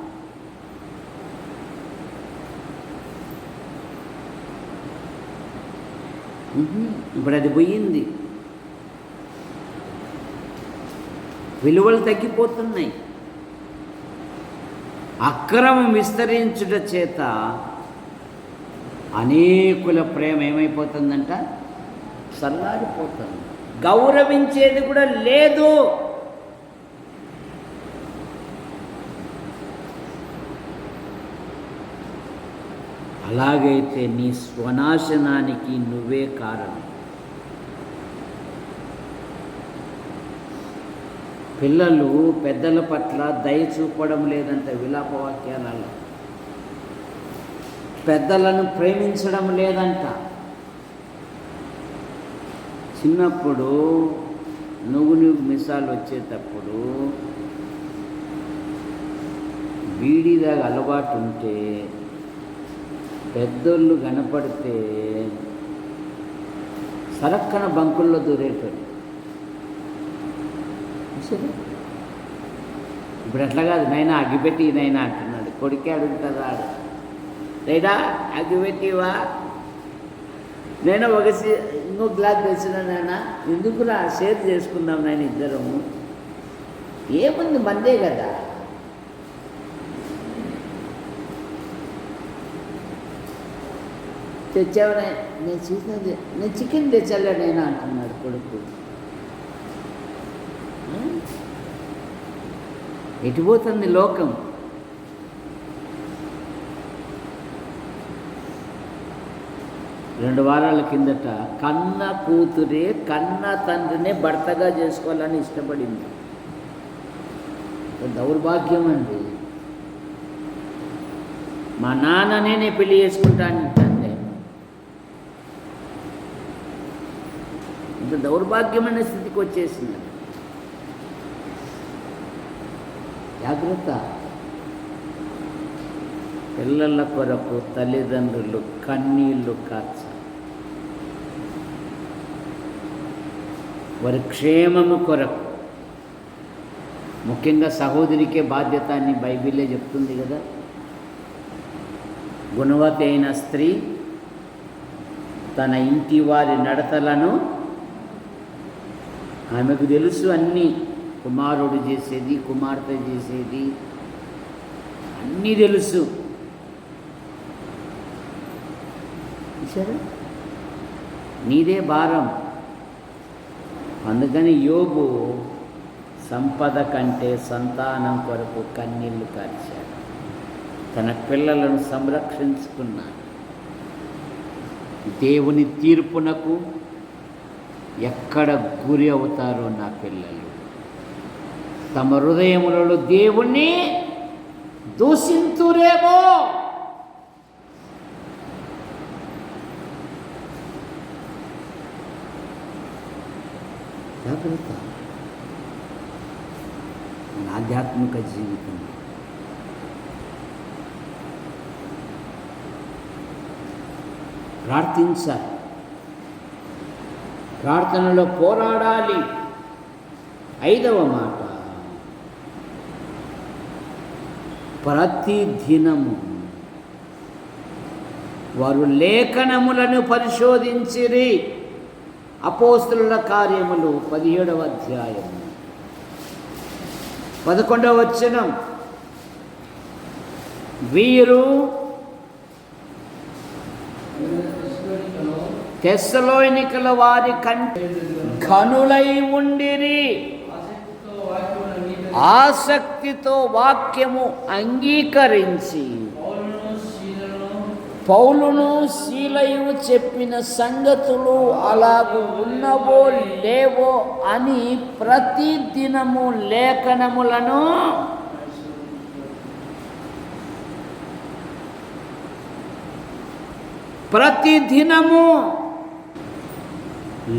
ఇప్పుడు అది పోయింది. విలువలు తగ్గిపోతున్నాయి. అక్రమం విస్తరించుట చేత అనేకుల ప్రేమ ఏమైపోతుందంట? చల్లారిపోతుంది. గౌరవించేది కూడా లేదు. అలాగైతే నీ స్వనాశనానికి నువ్వే కారణం. పిల్లలు పెద్దల పట్ల దయ చూపడం లేదంట విలాపవాక్యాలలో. పెద్దలను ప్రేమించడం లేదంట. చిన్నప్పుడు నువ్వు మిసాలు వచ్చేటప్పుడు బీడీదాగా అలవాటు ఉంటే పెద్దోళ్ళు కనపడితే సరక్కన బంకుల్లో దూరేటోళ్ళు. ఇప్పుడు అట్లా కాదు, నైనా అగ్గిపెట్టి నైనా అంటున్నాడు. కొడుకే అడుగుతుందా? లేదా అగ్గిపెట్టివా? నేను ఇంకో గ్లాస్ తెచ్చిన నాయన, ఎందుకురా షేర్ చేసుకుందాం నాయన ఇద్దరము. ఏముంది, మందే కదా. తెచ్చావనే, నేను చూసినది, నేను చికెన్ తెచ్చాలే నైనా అంటున్నాడు కొడుకు. ఎటుపోతుంది లోకం? రెండు వారాల కిందట కన్న కూతురే కన్న తండ్రినే భర్తగా చేసుకోవాలని ఇష్టపడింది. దౌర్భాగ్యం అండి. మా నాన్ననే నేను పెళ్లి చేసుకుంటానంటే ఇంత దౌర్భాగ్యమైన స్థితికి వచ్చేసింది. జాగ్రత్త. పిల్లల కొరకు తల్లిదండ్రులు కన్నీళ్లు కార్చాలి. వారి క్షేమము కొరకు. ముఖ్యంగా సహోదరికే బాధ్యత అని బైబిలే చెప్తుంది కదా. గుణవతి అయిన స్త్రీ తన ఇంటి వారి నడతలను, ఆమెకు తెలుసు అన్నీ, కుమారుడు చేసేది, కుమార్తె చేసేది అన్నీ తెలుసు. సరే, నీదే భారం. అందుకని యోబు సంపద కంటే సంతానం కొరకు కన్నీళ్లు కార్చాడు. తన పిల్లలను సంరక్షించుకున్నాడు. దేవుని తీర్పునకు ఎక్కడ గురి అవుతారో నా పిల్లలు. తమ హృదయములలో దేవుణ్ణి దూషింతురేమో. జాగ్రత్త. మన ఆధ్యాత్మిక జీవితం ప్రార్థించాలి, ప్రార్థనలో పోరాడాలి. 5వ మాట, ప్రతి దినము వారు లేఖనములను పరిశోధించిరి. అపోస్తలుల కార్యములు 17వ అధ్యాయము 11వ వచనం. వీరు తెస్సలోనికల వారి కంటే ఘనులై ఉండిరి. ఆసక్తితో వాక్యము అంగీకరించి పౌలును శీలయు చెప్పిన సంగతులు అలాగూ ఉన్నవో లేవో అని ప్రతి దినము లేఖనములను ప్రతిదినము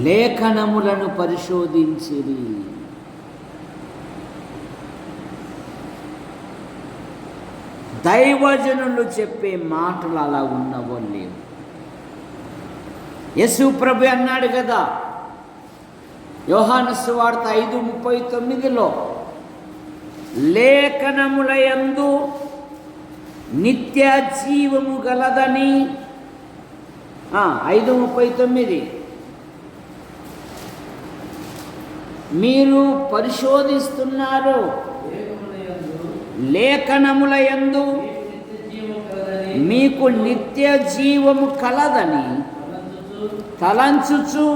లేఖనములను పరిశోధించిరి. దైవజనులు చెప్పే మాటలు అలా ఉన్నవో లేవు. యేసు ప్రభు అన్నాడు కదా యోహాను సువార్త 5:39లో, లేఖనములయందు నిత్య జీవము గలదని. 5:39 మీరు పరిశోధిస్తున్నారు, లేఖనములయందు మీకు నిత్య జీవము కలదని తలంచుచు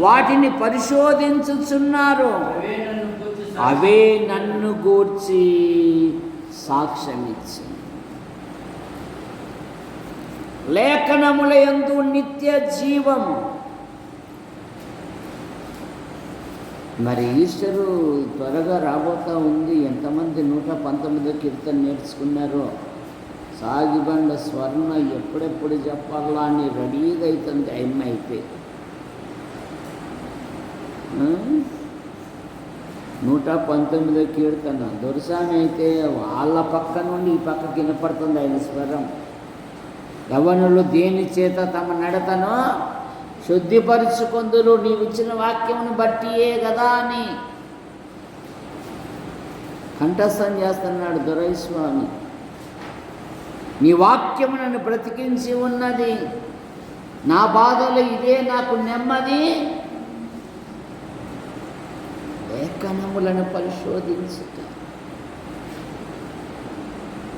వాటిని పరిశోధించుచున్నారు. అవే నన్ను గూర్చి సాక్ష్యమిచ్చు. లేఖనములయందు నిత్య జీవము. మరి ఈస్టరు త్వరగా రాబోతూ ఉంది. ఎంతమంది 119 కీర్తన నేర్చుకున్నారో. సాగిబండ స్వర్ణ ఎప్పుడెప్పుడు చెప్పాలా అని రెడీగా అవుతుంది అమ్మ అయితే. 119 కీర్తన దొరసామి అయితే వాళ్ళ పక్క నుండి ఈ పక్కకి వినపడుతుంది ఆయన స్వరం. యవ్వనులు దేని చేత తమ నడతను శుద్ధిపరుచుకొందురు, నీవిచ్చిన వాక్యమును బట్టియే కదా అని కంఠస్థం చేస్తున్నాడు దొరైస్వామి. నీ వాక్యము నన్ను బ్రతికించి ఉన్నది, నా బాధలు ఇదే నాకు నెమ్మది. లేఖనములను పరిశోధించుట.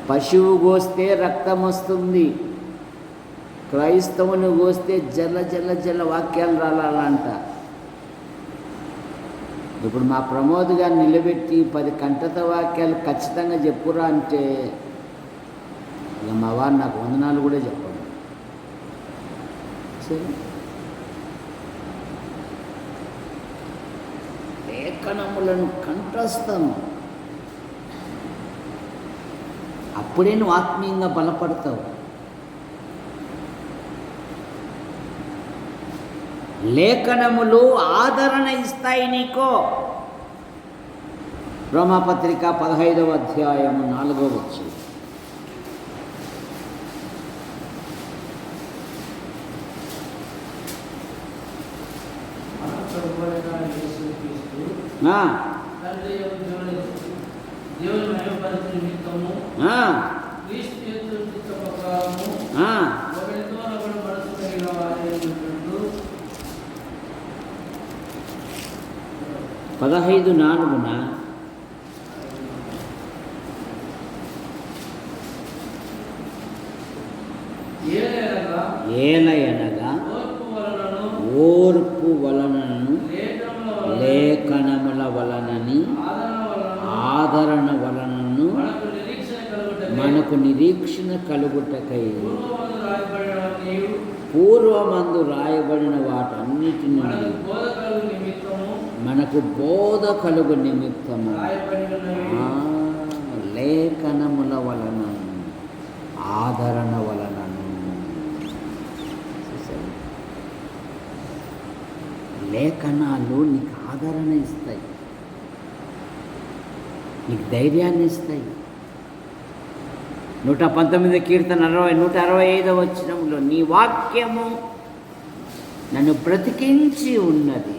పశువు కోస్తే రక్తం వస్తుంది, క్రైస్తవుని కోస్తే జల జల జల వాక్యాలు రాలంట. ఇప్పుడు మా ప్రమోద్ గారిని నిలబెట్టి 10 కంఠత వాక్యాలు ఖచ్చితంగా చెప్పురా అంటే ఇక మా వారు నాకు వందనాలు కూడా చెప్పండి. సరే, లేఖనములను కంఠస్థం. అప్పుడే నువ్వు ఆత్మీయంగా బలపడతావు. లేఖనములు ఆదరణ ఇస్తాయి నీకో. రోమాపత్రిక 15వ అధ్యాయము 4వ వచనం. పదహైదు 4న ఏలయనగా ఓర్పు వలనను లేఖనముల వలనని ఆదరణ వలనను మనకు నిరీక్షణ కలుగుటకై పూర్వమందు రాయబడిన వాటన్నిటి నుండి మనకు బోధ కలుగు నిమిత్తము లేఖనముల వలనను ఆదరణ వలనను. లేఖనాలు నీకు ఆదరణ ఇస్తాయి, నీకు ధైర్యాన్ని ఇస్తాయి. 119 కీర్తన 165వ వచనంలో, నీ వాక్యము నన్ను బ్రతికించి ఉన్నది,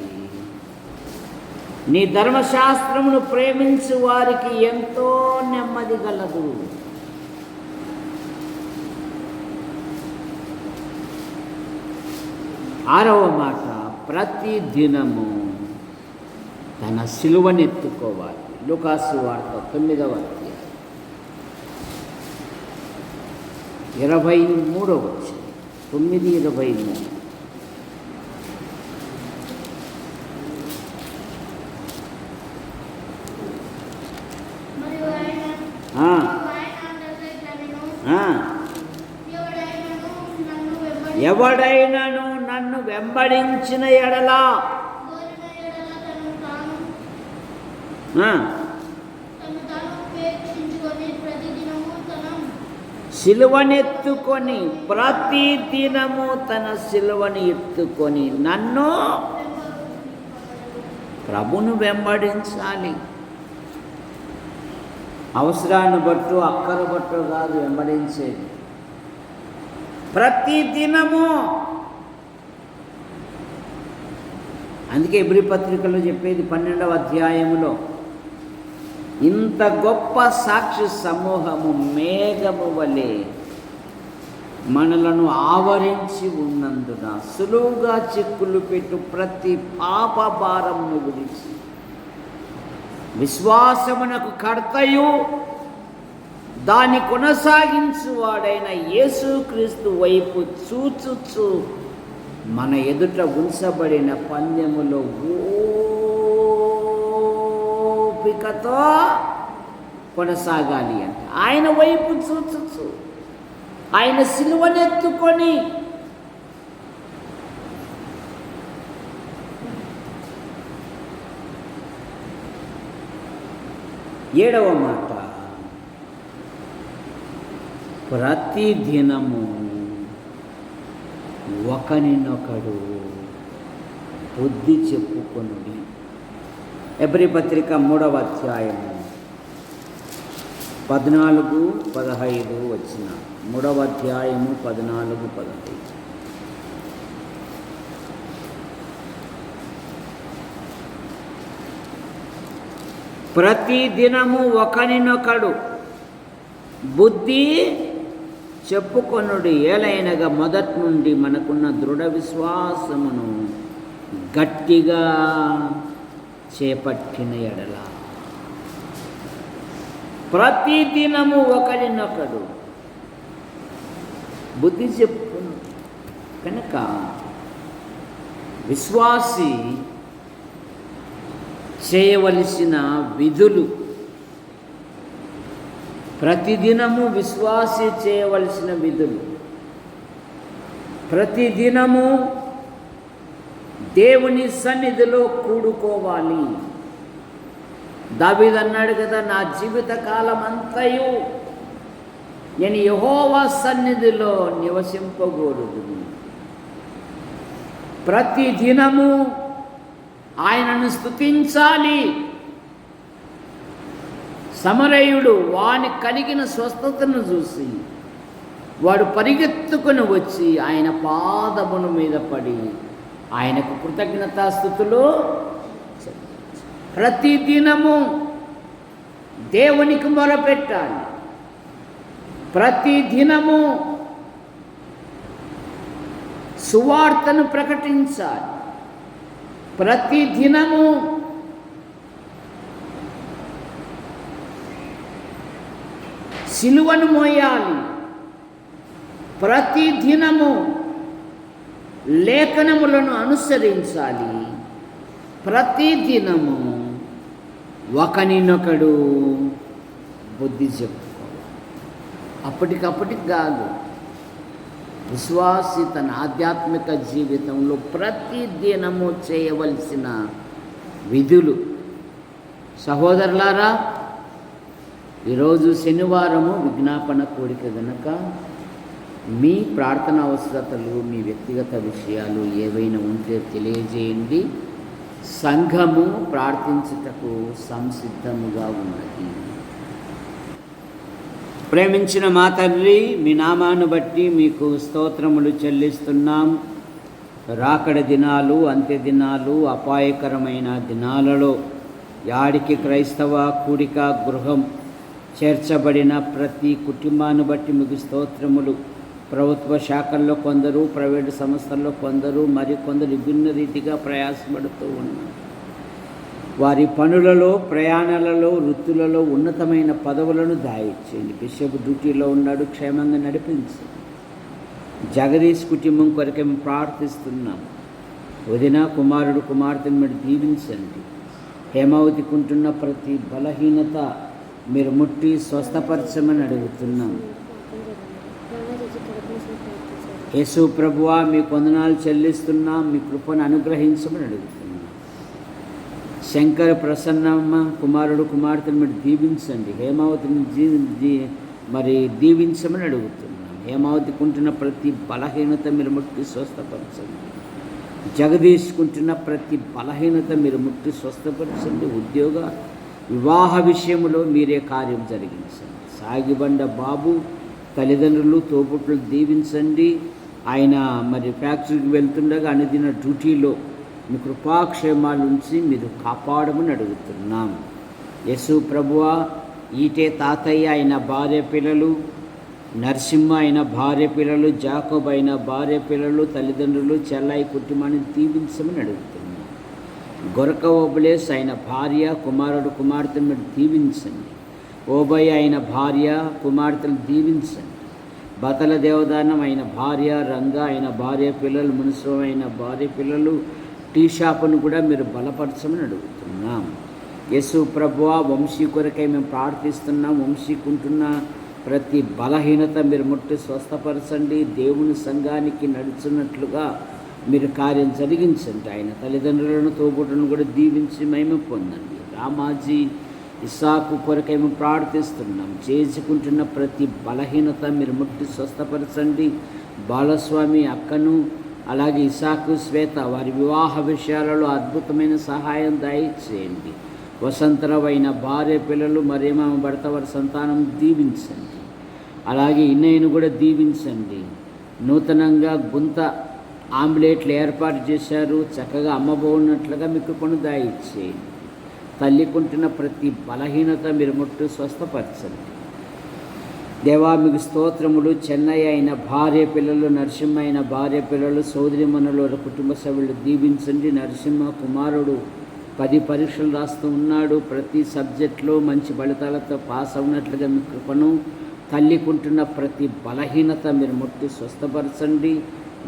నీ ధర్మశాస్త్రమును ప్రేమించు వారికి ఎంతో నెమ్మది గలదు. ఆరవ మాట, ప్రతి దినము తన సిలువనెత్తుకోవాలి. లూకాసు వార్త 9వ అధ్యాయం 23వ వచనం. 9:23. ఎవడైనను నన్ను వెంబడించిన ఎడలా సిలువనెత్తుకొని, ప్రతి దినము తన సిలువని ఎత్తుకొని నన్ను ప్రభును వెంబడించాలి. అవసరాన్ని బట్టు అక్కర బట్టు కాదు వెంబడించేది, ప్రతి దినము. అందుకే ఎబ్రీ పత్రికలో చెప్పేది 12వ అధ్యాయములో, ఇంత గొప్ప సాక్షి సమూహము మేఘము వలె మనలను ఆవరించి ఉన్నందున సులువుగా చిక్కులు పెట్టు ప్రతి పాప భారమును విడిచి విశ్వాసమునకు కర్తయు దాన్ని కొనసాగించువాడైన యేసుక్రీస్తు వైపు చూచుచు మన ఎదుట ఉంచబడిన పందెములో ఓపికతో కొనసాగాలి అంటే ఆయన వైపు చూచుచు, ఆయన సిలువనెత్తుకొని ఏడవ మాట, ప్రతి దినము ఒకరినొకడు బుద్ధి చెప్పుకొనుడి. ఎబ్రీ పత్రిక 3వ అధ్యాయము 14-15 వచ్చిన 3వ అధ్యాయము 14-15. ప్రతి దినము ఒకరినొకడు బుద్ధి చెప్పుకొనుడి, ఏలైనగా మొదటి నుండి మనకున్న దృఢ విశ్వాసమును గట్టిగా చేపట్టిన ఎడల. ప్రతి దినము ఒకరినొకడు బుద్ధి చెప్పుకును. కనుక విశ్వాసి చేయవలసిన విధులు, ప్రతిదినము విశ్వాసి చేయవలసిన విధులు, ప్రతిదినము దేవుని సన్నిధిలో కూడుకోవాలి. దావీదు అన్నాడు కదా, నా జీవిత కాలం అంతయు నేను యెహోవా సన్నిధిలో నివసింపగోరుదును. ప్రతి దినము ఆయనను స్తుతించాలి. సమరయుడు వాని కలిగిన స్వస్థతను చూసి వాడు పరిగెత్తుకుని వచ్చి ఆయన పాదముల మీద పడి ఆయనకు కృతజ్ఞతాస్తుతులు. ప్రతి దినము దేవునికి మొరపెట్టాలి. ప్రతి దినము సువార్తను ప్రకటించాలి. ప్రతి దినము సిలువను మోయాలి. ప్రతి దినము లేఖనములను అనుసరించాలి. ప్రతి దినము ఒకరినొకడు బుద్ధి చెప్పుకోవాలి. అప్పటికప్పటికి కాదు. విశ్వాసి తన ఆధ్యాత్మిక జీవితంలో ప్రతి దినము చేయవలసిన విధులు. సహోదరులారా, ఈరోజు శనివారము విజ్ఞాపన కోరిక గనక మీ ప్రార్థన అవసరతలు, మీ వ్యక్తిగత విషయాలు ఏవైనా ఉంటే తెలియజేయండి. సంఘము ప్రార్థించుటకు సంసిద్ధముగా ఉన్నది. ప్రేమించిన మా తండ్రి, మీ నామాను బట్టి మీకు స్తోత్రములు చెల్లిస్తున్నాం. రాకడ దినాలు, అంత్య దినాలు, అపాయకరమైన దినాలలో యాడికి క్రైస్తవ కూడిక గృహం చేర్చబడిన ప్రతి కుటుంబాన్ని బట్టి మీకు స్తోత్రములు. ప్రభుత్వ శాఖల్లో కొందరు, ప్రైవేటు సంస్థల్లో కొందరు, మరికొందరు విభిన్న రీతిగా ప్రయాసపడుతూ ఉన్నారు. వారి పనులలో, ప్రయాణాలలో, వృత్తులలో ఉన్నతమైన పదవులను దాయిచ్చేయండి. బిషప్ డ్యూటీలో ఉన్నాడు, క్షేమంగా నడిపించండి. జగదీష్ కుటుంబం కొరకే మేము ప్రార్థిస్తున్నాం. వదిన, కుమారుడు, కుమార్తెను మీరు దీవించండి. హేమావతికుంటున్న ప్రతి బలహీనత మీరు ముట్టి స్వస్థపరచమని అడుగుతున్నాం. యేసు ప్రభువా మీ వందనాలు చెల్లిస్తున్నాం, మీ కృపను అనుగ్రహించమని అడుగుతున్నాం. శంకర ప్రసన్నమ్మ కుమారుడు కుమార్తెను మీరు దీవించండి. హేమావతిని మరి దీవించమని అడుగుతున్నాం. హేమావతికి ఉంటున్న ప్రతి బలహీనత మీరు ముట్టి స్వస్థపరచండి. జగదీష్కుంటున్న ప్రతి బలహీనత మీరు ముట్టి స్వస్థపరచండి. ఉద్యోగ వివాహ విషయంలో మీరే కార్యం జరిగించండి. సాగిబండ బాబు తల్లిదండ్రులు తోబుట్లు దీవించండి. ఆయన మరి ఫ్యాక్టరీకి వెళ్తుండగా అనుదిన డ్యూటీలో మీ కృపాక్షేమాల నుంచి మీరు కాపాడమని అడుగుతున్నాం. యేసు ప్రభువా ఈటే తాతయ్య అయిన భార్య పిల్లలు, నరసింహ అయిన భార్య పిల్లలు, జాకోబ్ అయిన భార్య పిల్లలు, తల్లిదండ్రులు, చెల్లాయి కుటుంబాన్ని దీవించమని అడుగుతున్నాం. గొరక ఓబులేస్ అయిన భార్య కుమారుడు కుమార్తెను మీరు దీవించండి. ఓబయ్య అయిన భార్య కుమార్తెలు దీవించండి. బతల దేవదానం అయిన భార్య, రంగా అయిన భార్య పిల్లలు, మున్సిపం అయిన భార్య పిల్లలు, టీ షాపును కూడా మీరు బలపరచమని అడుగుతున్నాం. యేసు ప్రభువా వంశీ కొరకై మేము ప్రార్థిస్తున్నాం. వంశీకుంటున్న ప్రతి బలహీనత మీరు ముట్టి స్వస్థపరచండి. దేవుని సంఘానికి నడుచున్నట్లుగా మీరు కార్యం జరిగించండి. ఆయన తల్లిదండ్రులను తోబుట్టును కూడా దీవించి మహిమ పొందండి. రామాజీ ఇస్సాకు కొరకై మేము ప్రార్థిస్తున్నాం. చేసుకుంటున్న ప్రతి బలహీనత మీరు ముట్టి స్వస్థపరచండి. బాలస్వామి అక్కను, అలాగే ఇసాకు శ్వేత వారి వివాహ విషయాలలో అద్భుతమైన సహాయం దయచేయండి. వసంతరావు అయిన భార్య పిల్లలు, మరేమో భర్త వారి సంతానం దీవించండి. అలాగే ఇన్నయ్యను కూడా దీవించండి. నూతనంగా గుంత ఆమ్లెట్లు ఏర్పాటు చేశారు. చక్కగా అమ్మబోన్నట్లుగా మీకు కొను దయచేయండి. తల్లికుంటున్న ప్రతి బలహీనత మీరు ముట్టు స్వస్థపరచండి. దేవా మీకు స్తోత్రములు. చెన్నై అయిన భార్య పిల్లలు, నరసింహ అయిన భార్య పిల్లలు, సోదరిమణులు, కుటుంబ సభ్యులు దీవించండి. నరసింహ కుమారుడు 10 పరీక్షలు రాస్తూ ఉన్నాడు. ప్రతి సబ్జెక్టులో మంచి ఫలితాలతో పాస్ అవునట్లుగా మీ కృపను, తల్లికుంటున్న ప్రతి బలహీనత మీరు ముట్టి స్వస్థపరచండి.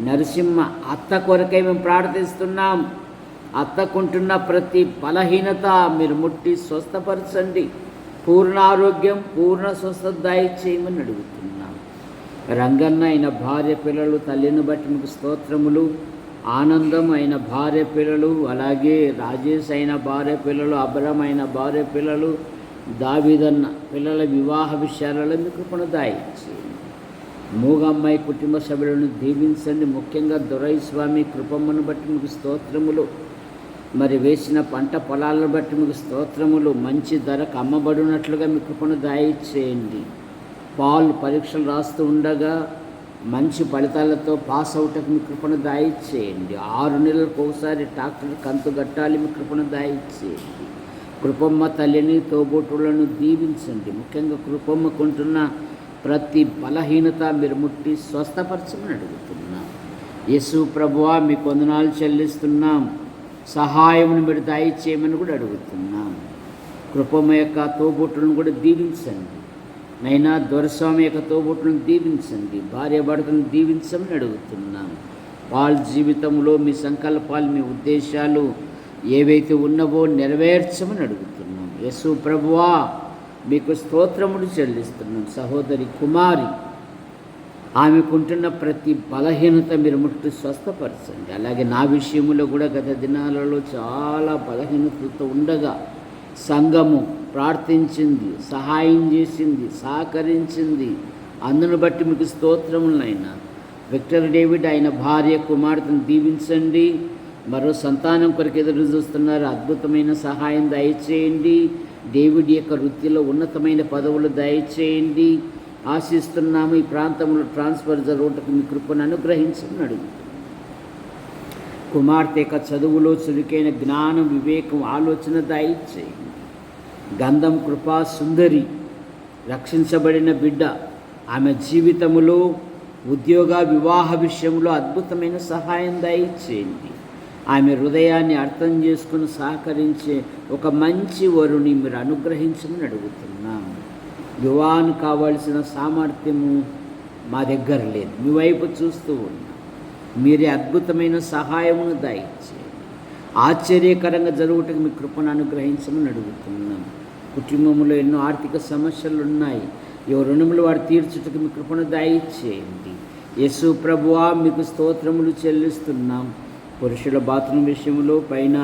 నరసింహ అత్త కొరకై మేము ప్రార్థిస్తున్నాం. అత్తకుంటున్న ప్రతి బలహీనత మీరు ముట్టి స్వస్థపరచండి. పూర్ణ ఆరోగ్యం, పూర్ణ స్వస్థత దయచేయమని అడుగుతున్నాం. రంగన్న అయిన భార్య పిల్లలు, తల్లిని బట్టి మీకు స్తోత్రములు. ఆనందం అయిన భార్య పిల్లలు, అలాగే రాజేష్ అయిన భార్య పిల్లలు, అబ్రహం అయిన భార్య పిల్లలు, దావీదన్న పిల్లల వివాహ విషయాలలో మీకు కృపను దయచేయండి. మూగమ్మాయి కుటుంబ సభ్యులను దీవించండి. ముఖ్యంగా దొరైస్వామి కృపమ్మను బట్టి మీకు స్తోత్రములు. మరి వేసిన పంట పొలాలను బట్టి మీకు స్తోత్రములు. మంచి ధరకు అమ్మబడినట్లుగా మీ కృపను దయచేయండి. పాల్ పరీక్షలు రాస్తూ ఉండగా మంచి ఫలితాలతో పాస్ అవుటకు మీ కృపను దయచేయండి. 6 నెలలకు ఒకసారి డాక్టర్ కంతు కట్టాలి, మీ కృపను దయచేయండి. కృపమ్మ తల్లిని తోబుట్టులను దీవించండి. ముఖ్యంగా కృపమ్మకుంటున్న ప్రతి బలహీనత మీరు ముట్టి స్వస్థపరచమని అడుగుతున్నాం. యేసు ప్రభువా మీకు వందనాలు చెల్లిస్తున్నాం. సహాయమును మీరు దయచేయమని కూడా అడుగుతున్నాం. కృపమ్మ యొక్క తోబుట్టులను కూడా దీవించండి. నైనా దొరస్వామి యొక్క తోబుట్టులను దీవించండి. భార్య భర్తను దీవించమని అడుగుతున్నాం. వాళ్ళ జీవితంలో మీ సంకల్పాలు, మీ ఉద్దేశాలు ఏవైతే ఉన్నవో నెరవేర్చమని అడుగుతున్నాం. యేసు ప్రభువా మీకు స్తోత్రములు చెల్లిస్తున్నాం. సహోదరి కుమారి ఆమెకుంటున్న ప్రతి బలహీనత మీరు ముట్టు స్వస్థపరచండి. అలాగే నా విషయంలో కూడా గత దినాలలో చాలా బలహీనతలతో ఉండగా సంఘము ప్రార్థించింది, సహాయం చేసింది, సహకరించింది. అందును బట్టి మీకు స్తోత్రములైనా. విక్టర్ డేవిడ్ ఆయన భార్య కుమార్తెను దీవించండి. మరో సంతానం కొరకు ఎదురు చూస్తున్నారు. అద్భుతమైన సహాయం దయచేయండి. డేవిడ్ యొక్క వృత్తిలో ఉన్నతమైన పదవులు దయచేయండి. ఆశిస్తున్నాము. ఈ ప్రాంతంలో ట్రాన్స్ఫర్ జరుగుటకు మీ కృపను అనుగ్రహించమని అడుగుతున్నాం. కుమార్తె యొక్క చదువులో చురుకైన జ్ఞానం, వివేకం, ఆలోచన దయచేయండి. గంధం కృపా సుందరి రక్షించబడిన బిడ్డ, ఆమె జీవితంలో ఉద్యోగ వివాహ విషయంలో అద్భుతమైన సహాయం దయచేయండి. ఆమె హృదయాన్ని అర్థం చేసుకుని సహకరించే ఒక మంచి వరుని మీరు అనుగ్రహించమని అడుగుతున్నాం. వివాహానికి కావాల్సిన సామర్థ్యము మా దగ్గర లేదు, మీ వైపు చూస్తూ ఉన్నాం. మీరే అద్భుతమైన సహాయమును దయచేయండి. ఆశ్చర్యకరంగా జరుగుటకు మీ కృపను అనుగ్రహించమని అడుగుతున్నాం. కుటుంబంలో ఎన్నో ఆర్థిక సమస్యలు ఉన్నాయి. ఏ రుణములు వారు తీర్చుటకు మీ కృపను దయచేయండి. యేసు ప్రభువా మీకు స్తోత్రములు చెల్లిస్తున్నాం. పురుషుల బాత్రూమ్ విషయంలో, పైన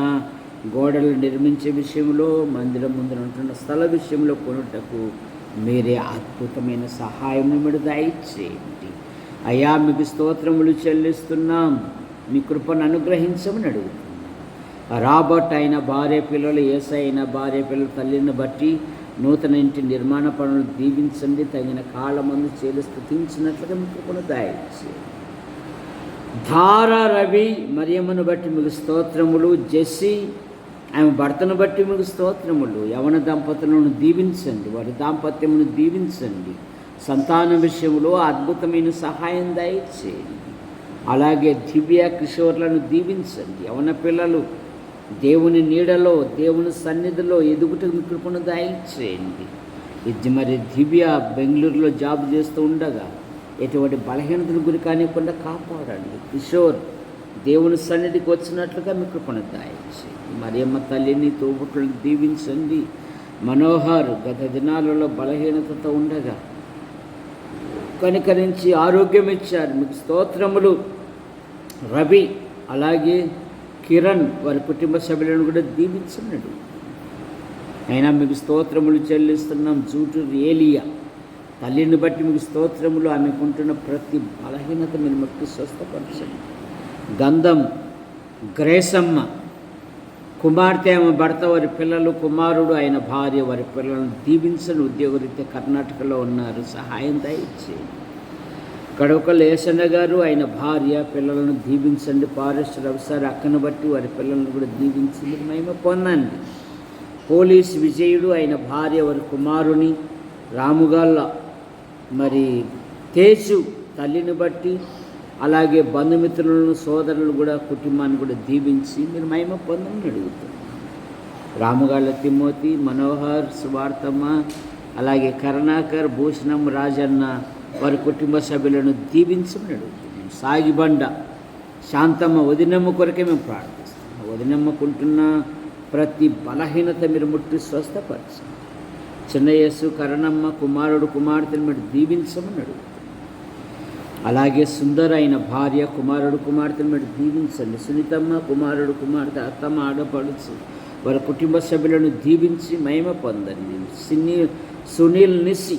గోడలు నిర్మించే విషయంలో, మందిరం ముందర ఉంటున్న స్థల విషయంలో కొనుటకు మీరే అద్భుతమైన సహాయం మీరు దయచేయండి. అయ్యా మీకు స్తోత్రములు చెల్లిస్తున్నాం. మీ కృపను అనుగ్రహించమని అడుగుతున్నాం. రాబర్ట్ అయిన భార్య పిల్లలు, యేసయ్య అయిన భార్య పిల్లల తల్లిని బట్టి నూతన ఇంటి నిర్మాణ పనులు దీవించండి. తగిన కాలమందు చేలు స్థుతించినట్లుగా మీ కృపను దయచేయండి. ధారా రవి మరియమ్మను బట్టి మీకు స్తోత్రములు. జెస్సీ ఆమె భర్తను బట్టి మీకు స్తోత్రములు. యవన దంపతులను దీవించండి, వారి దాంపత్యమును దీవించండి. సంతాన విషయంలో అద్భుతమైన సహాయం దయచేయండి. అలాగే దివ్య కిషోర్లను దీవించండి. యవన పిల్లలు దేవుని నీడలో, దేవుని సన్నిధిలో ఎదుగుటకు మీ కృపను దయచేయండి. ఇది మరి దివ్య బెంగళూరులో జాబ్ చేస్తూ ఉండగా ఎటువంటి బలహీనతలు గురి కానివ్వకుండా కాపాడండి. కిషోర్ దేవుని సన్నిధికి వచ్చినట్లుగా మీ కృపను దయచేయండి. మరియమ్మ తల్లిని, తోబుట్టులను దీవించండి. మనోహర్ గత దినాలలో బలహీనతతో ఉండగా కనికరించి ఆరోగ్యం ఇచ్చారు, మీకు స్తోత్రములు. రవి అలాగే కిరణ్ వారి కుటుంబ సభ్యులను కూడా దీవించన్నాడు. అయినా మీకు స్తోత్రములు చెల్లిస్తున్నాం. జూటూరు ఏలియా తల్లిని బట్టి మీకు స్తోత్రములు. ఆమెకుంటున్న ప్రతి బలహీనత మీరు మట్టి స్వస్థపరచండి. గంధం గ్రేసమ్మ కుమార్తె, ఆమె భర్త, వారి పిల్లలు, కుమారుడు, ఆయన భార్య, వారి పిల్లలను దీవించండి. ఉద్యోగరీత్యా కర్ణాటకలో ఉన్నారు, సహాయం దయచేయండి. కడవకల్ ఏసన్న గారు, ఆయన భార్య, పిల్లలను దీవించండి. పారెస్ట్ రవిసారి అక్కను బట్టి వారి పిల్లలను కూడా దీవించండి, మహిమ పొందండి. పోలీస్ విజయుడు, ఆయన భార్య, వారి కుమారుని, రాముగాళ్ళ మరి తేజు తల్లిని బట్టి, అలాగే బంధుమిత్రులను, సోదరులు కూడా కుటుంబాన్ని కూడా దీవించి మీరు మహిమ పొందని అడుగుతారు. రాముగాళ్ళ తిమోతి, మనోహర్, సువార్తమ్మ, అలాగే కరుణాకర్, భూషణం, రాజన్న వారి కుటుంబ సభ్యులను దీవించమని అడుగుతున్నాం. సాగిబండ శాంతమ్మ వదినమ్మ కొరకే మేము ప్రార్థిస్తున్నాం. వదినమ్మకుంటున్న ప్రతి బలహీనత మీరు ముట్టి స్వస్థపరచండి. చిన్న యేసు, కరణమ్మ, కుమారుడు, కుమార్తెను మీరు దీవించమని అడుగుతున్నాం. అలాగే సుందర అయిన భార్య, కుమారుడు, కుమార్తెను మీరు దీవించండి. సునీతమ్మ, కుమారుడు, కుమార్తె, అత్తమ్మ, ఆడపడుచు వారి కుటుంబ సభ్యులను దీవించి మహిమ పొందండి. సునీల్ నిసి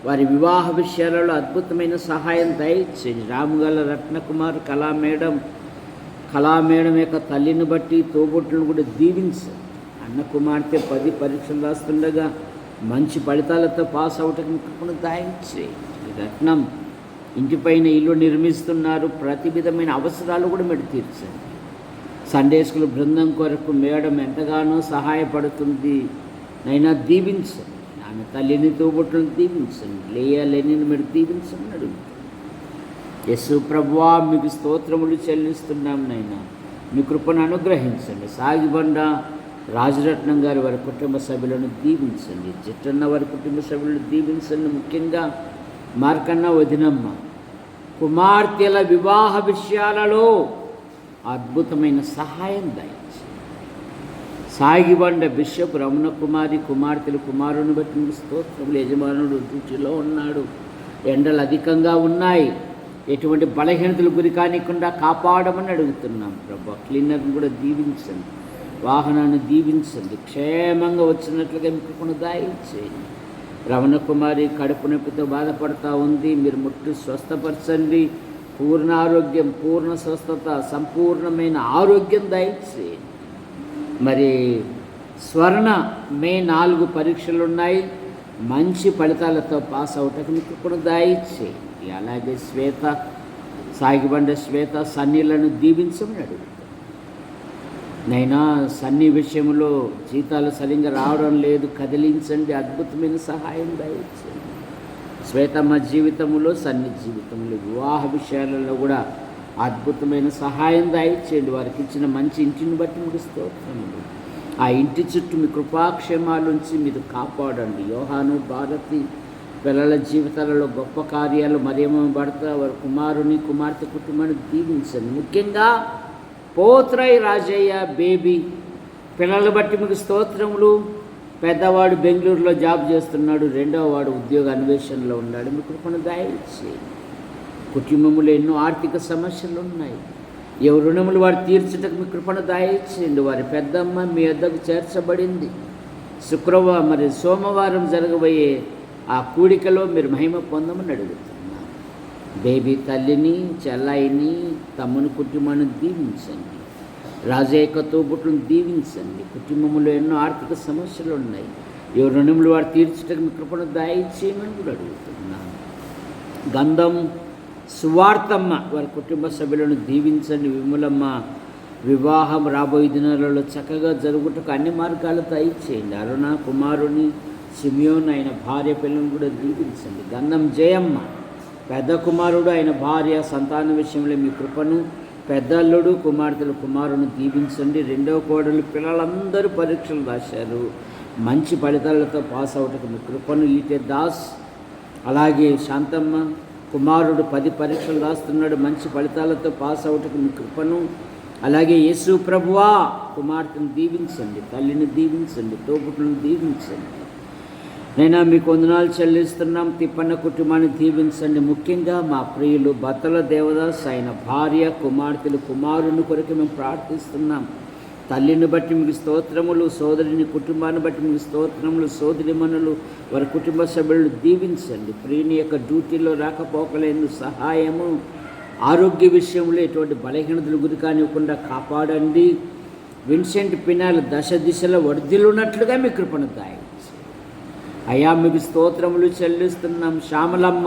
వారి వివాహ విషయాలలో అద్భుతమైన సహాయం దయచేయండి. రాముగల రత్నకుమార్, కళామేడం యొక్క తల్లిని బట్టి తోబుట్టులను కూడా దీవించండి. అన్న కుమార్తె 10 పరీక్షలు రాస్తుండగా మంచి ఫలితాలతో పాస్ అవటం కృపను దయచేయండి. రత్నం ఇంటిపైన ఇల్లు నిర్మిస్తున్నారు, ప్రతి విధమైన అవసరాలు కూడా మీరు తీర్చండి. సండే స్కూల్ బృందం కొరకు మేడం ఎంతగానో సహాయపడుతుంది, నైనా దీవించండి. ఆమె తల్లిని, తోబుట్టులను దీవించండి. లేనిని మీరు దీవించమని అడుగుతాం. యేసు ప్రభువా మీకు స్తోత్రములు చెల్లిస్తున్నాం. నైనా మీ కృపను అనుగ్రహించండి. సాగిబండ రాజరత్నం గారి వారి కుటుంబ సభ్యులను దీవించండి. చిట్టన్న వారి కుటుంబ సభ్యులను దీవించండి. ముఖ్యంగా మార్కన్న, వదినమ్మ, కుమార్తెల వివాహ విషయాలలో అద్భుతమైన సహాయం దయచేయండి. సాగిబండ బిషప్ రమణ కుమారి, కుమార్తెలు, కుమారుని బట్టి మీకు స్తోత్రములు. యజమానుడు డ్యూటీలో ఉన్నాడు, ఎండలు అధికంగా ఉన్నాయి, ఎటువంటి బలహీనతలు గురి కానికుండా కాపాడమని అడుగుతున్నాం. ప్రభు క్లీనర్ని కూడా దీవించండి, వాహనాన్ని దీవించండి. క్షేమంగా వచ్చినట్లుగా మీకు కొన్ని దయచేయండి. రమణ కుమారి కడుపు నొప్పితో బాధపడుతూ ఉంది, మీరు ముట్టు స్వస్థపరచండి. పూర్ణ ఆరోగ్యం, పూర్ణ స్వస్థత, సంపూర్ణమైన ఆరోగ్యం దయచేయండి. మరి స్వర్ణ మే 4 పరీక్షలు ఉన్నాయి, మంచి ఫలితాలతో పాస్ అవటకు మీకు కూడా దయచేయండి. అలాగే శ్వేత, సాగిబండ శ్వేత, సన్నీలను దీవించమని అడుగుతాం. నైనా సన్నీ విషయంలో జీతాలు సరిగ్గా రావడం లేదు, కదిలించండి, అద్భుతమైన సహాయం దయచేయండి. శ్వేతమ్మ జీవితంలో, సన్ని జీవితంలో, వివాహ విషయాలలో కూడా అద్భుతమైన సహాయం దయచేయండి. వారికి ఇచ్చిన మంచి ఇంటిని బట్టి మీకు స్తోత్రములు. ఆ ఇంటి చుట్టూ మీ కృపాక్షేమాలుంచి మీరు కాపాడండి. యోహాను, భారతి పిల్లల జీవితాలలో గొప్ప కార్యాలు, మరియమ్మ భర్త, వారి కుమారుని, కుమార్తె కుటుంబాన్ని దీవించండి. ముఖ్యంగా పోత్రై రాజయ్య బేబీ పిల్లలు బట్టి మీకు స్తోత్రములు. పెద్దవాడు బెంగళూరులో జాబ్ చేస్తున్నాడు, రెండవ వాడు ఉద్యోగ అన్వేషణలో ఉన్నాడు, మీ కృపను దయచేయండి. కుటుంబంలో ఎన్నో ఆర్థిక సమస్యలు ఉన్నాయి. ఎవరి రుణములు వారు తీర్చుటకు మీ కృపను దయచేయండి. వారి పెద్దమ్మ మీ వద్దకు చేర్చబడింది. సోమవారం జరగబోయే ఆ కూడికలో మీరు మహిమ పొందమని అడుగుతున్నాను. బేబీ తల్లిని, చెల్లాయిని, తమ్ముని కుటుంబాన్ని దీవించండి. రాజయ్య తోబుట్టును దీవించండి. కుటుంబంలో ఎన్నో ఆర్థిక సమస్యలు ఉన్నాయి. ఎవరి రుణములు వారు తీర్చుటకు మీ కృపను దయచేయమని కూడా అడుగుతున్నాను. గంధం సువార్తమ్మ వారి కుటుంబ సభ్యులను దీవించండి. విమలమ్మ వివాహం రాబోయే దినాలలో చక్కగా జరుగుటకు అన్ని మార్గాలు దయచేయండి. అరుణ కుమారుని సిమియోన్ ఆయన భార్య పిల్లలను కూడా దీవించండి. గంధం జయమ్మ పెద్ద కుమారుడు ఆయన భార్య సంతాన విషయంలో మీ కృపను, పెద్దల్లుడు కుమార్తెలు కుమారుని దీవించండి. రెండవ కోడలు పిల్లలందరూ పరీక్షలు రాశారు. మంచి ఫలితాలతో పాస్ అవుటకు మీ కృపను. ఈటే దాస్ అలాగే శాంతమ్మ కుమారుడు 10 పరీక్షలు రాస్తున్నాడు. మంచి ఫలితాలతో పాస్ అవుటకు మీ కృపను. అలాగే యేసు ప్రభువా కుమార్తెను దీవించండి. తల్లిని దీవించండి. తోబుట్టులను దీవించండి. నైనా మీకు వందనాలు చెల్లిస్తున్నాం. తిప్పన్న కుటుంబాన్ని దీవించండి. ముఖ్యంగా మా ప్రియులు బత్తల దేవదాస్ ఆయన భార్య కుమార్తెలు కుమారుని కొరకు మేము ప్రార్థిస్తున్నాం. తల్లిని బట్టి మీకు స్తోత్రములు, సోదరిని కుటుంబాన్ని బట్టి మీకు స్తోత్రములు, సోదరిమణులు వారి కుటుంబ సభ్యులను దీవించండి. ప్రియుని యొక్క డ్యూటీలో రాకపోకలేని సహాయము, ఆరోగ్య విషయంలో ఎటువంటి బలహీనతలు గురి కానివ్వకుండా కాపాడండి. విన్సెంట్ పినాల్ దశ దిశలో వర్ధిల్లున్నట్లుగా మీ కృపను దయచేయండి. అయ్యా మీకు స్తోత్రములు చెల్లిస్తున్నాం. శ్యామలమ్మ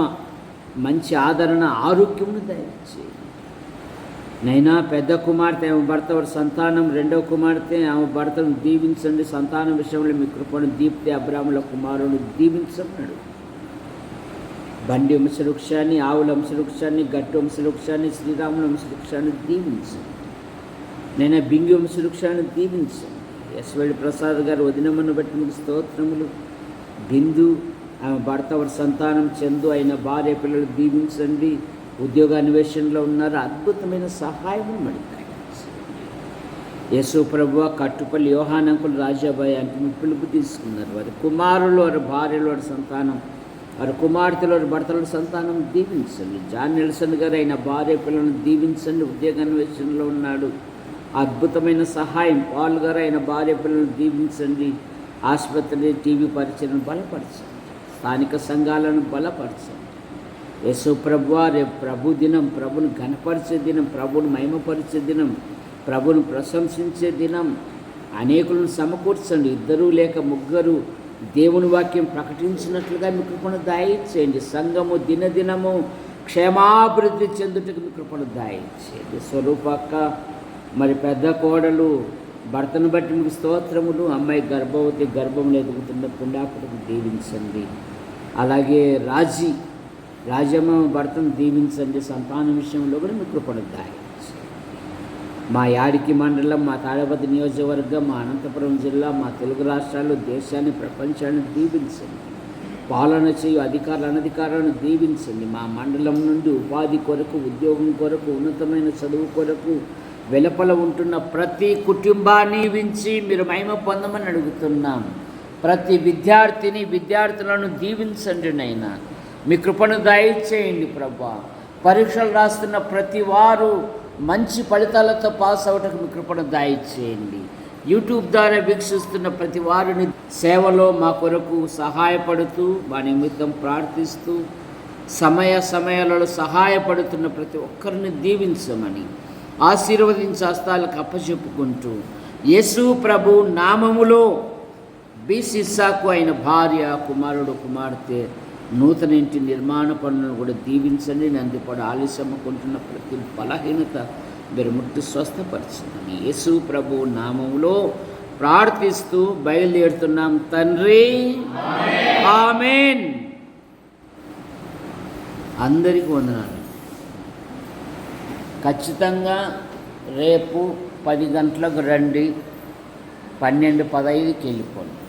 మంచి ఆదరణ, ఆరోగ్యమును దయచేయండి. నైనా పెద్ద కుమార్తె ఆమె భర్త వారి సంతానం, రెండవ కుమార్తె ఆమె భర్తను దీవించండి. సంతానం విషయంలో మీ కృపను దీప్తి అబ్రాహ్మల కుమారుని దీవించన్నాడు. బండి వంశవృక్షాన్ని, ఆవుల వంశవృక్షాన్ని, గట్టి వంశవృక్షాన్ని, శ్రీరాముల వంశవృక్షాన్ని దీవించండి. నేను బింగి వంశవృక్షాన్ని దీవించండి. ఎస్వడి ప్రసాద్ గారు వదినమ్మను బట్టి మీకు స్తోత్రములు. బిందు ఆమె భర్త వారి సంతానం, చందు అయిన భార్య పిల్లలు దీవించండి. ఉద్యోగ అన్వేషణలో ఉన్నారు. అద్భుతమైన సహాయం మడికాయ. యేసు ప్రభువ కట్టుపల్లి యోహానంకులు రాజాబాయి అంటే మీ పిలుపు తీసుకున్నారు. వారి కుమారులు, వారి భార్యలు, వారి సంతానం, వారి కుమార్తెలు, వారి భర్తల సంతానం దీవించండి. జాన్ నెల్సన్ గారు అయిన భార్య పిల్లలను దీవించండి. ఉద్యోగ అన్వేషణలో ఉన్నాడు. అద్భుతమైన సహాయం. పాల్ గారు అయిన భార్య పిల్లలను దీవించండి. ఆసుపత్రి, టీవీ పరిచయను బలపరచండి. స్థానిక సంఘాలను బలపరచండి. యేసు ప్రభువా రేపు ప్రభు దినం, ప్రభుని ఘనపరిచే దినం, ప్రభుని మహిమపరిచే దినం, ప్రభుని ప్రశంసించే దినం. అనేకులను సమకూర్చండి. 2 లేక 3 దేవుని వాక్యం ప్రకటించినట్లుగా మీ కృపను దయచేయండి. సంఘము దినదినము క్షేమాభివృద్ధి చెందుటకు మీ కృపను దయచేయండి. స్వరూపక్క మరి పెద్ద కోడలు భర్తను బట్టి మీకు స్తోత్రములు. అమ్మాయి గర్భవతి, గర్భంలో ఎదుగుతున్న పుండాకుడికి దీవించండి. అలాగే రాజమ్మ భర్తను దీవించండి. సంతాన విషయంలో కూడా మీ కృపను దయచేయండి. మా యాడికి మండలం, మా తాడపతి నియోజకవర్గం, మా అనంతపురం జిల్లా, మా తెలుగు రాష్ట్రాలు, దేశాన్ని, ప్రపంచాన్ని దీవించండి. పాలన చేయు అధికారులు, అనధికారులను దీవించండి. మా మండలం నుండి ఉపాధి కొరకు, ఉద్యోగం కొరకు, ఉన్నతమైన చదువు కొరకు వెలుపల ఉంటున్న ప్రతి కుటుంబాన్ని దీవించి మీరు మహిమ పొందమని అడుగుతున్నాం. ప్రతి విద్యార్థులను దీవించండి నైనా. మీ కృపను దయచేయండి ప్రభా. పరీక్షలు రాస్తున్న ప్రతి వారు మంచి ఫలితాలతో పాస్ అవటకు మీ కృపను దయచేయండి. యూట్యూబ్ ద్వారా వీక్షిస్తున్న ప్రతి వారిని సేవలో మా కొరకు సహాయపడుతూ, మా నిమిత్తం ప్రార్థిస్తూ, సమయాలలో సహాయపడుతున్న ప్రతి ఒక్కరిని దీవించమని ఆశీర్వదించి హస్తాలకు అప్పచెప్పుకుంటూ యేసు ప్రభు నామములో బీసిస్సాకు ఆయన భార్య, కుమారుడు, కుమార్తె నూతన ఇంటి నిర్మాణ పనులను కూడా దీవించండి. నందిపడి ఆలస్యమ్ముకుంటున్న ప్రతి బలహీనత మీరు ముట్టి స్వస్థపరచండి. యేసు ప్రభు నామములో ప్రార్థిస్తూ బయలుదేరుతున్నాం తండ్రి. ఆమేన్. అందరికీ వందనాలు. ఖచ్చితంగా రేపు 10 గంటలకు రండి. 12:15కి వెళ్ళిపోండి.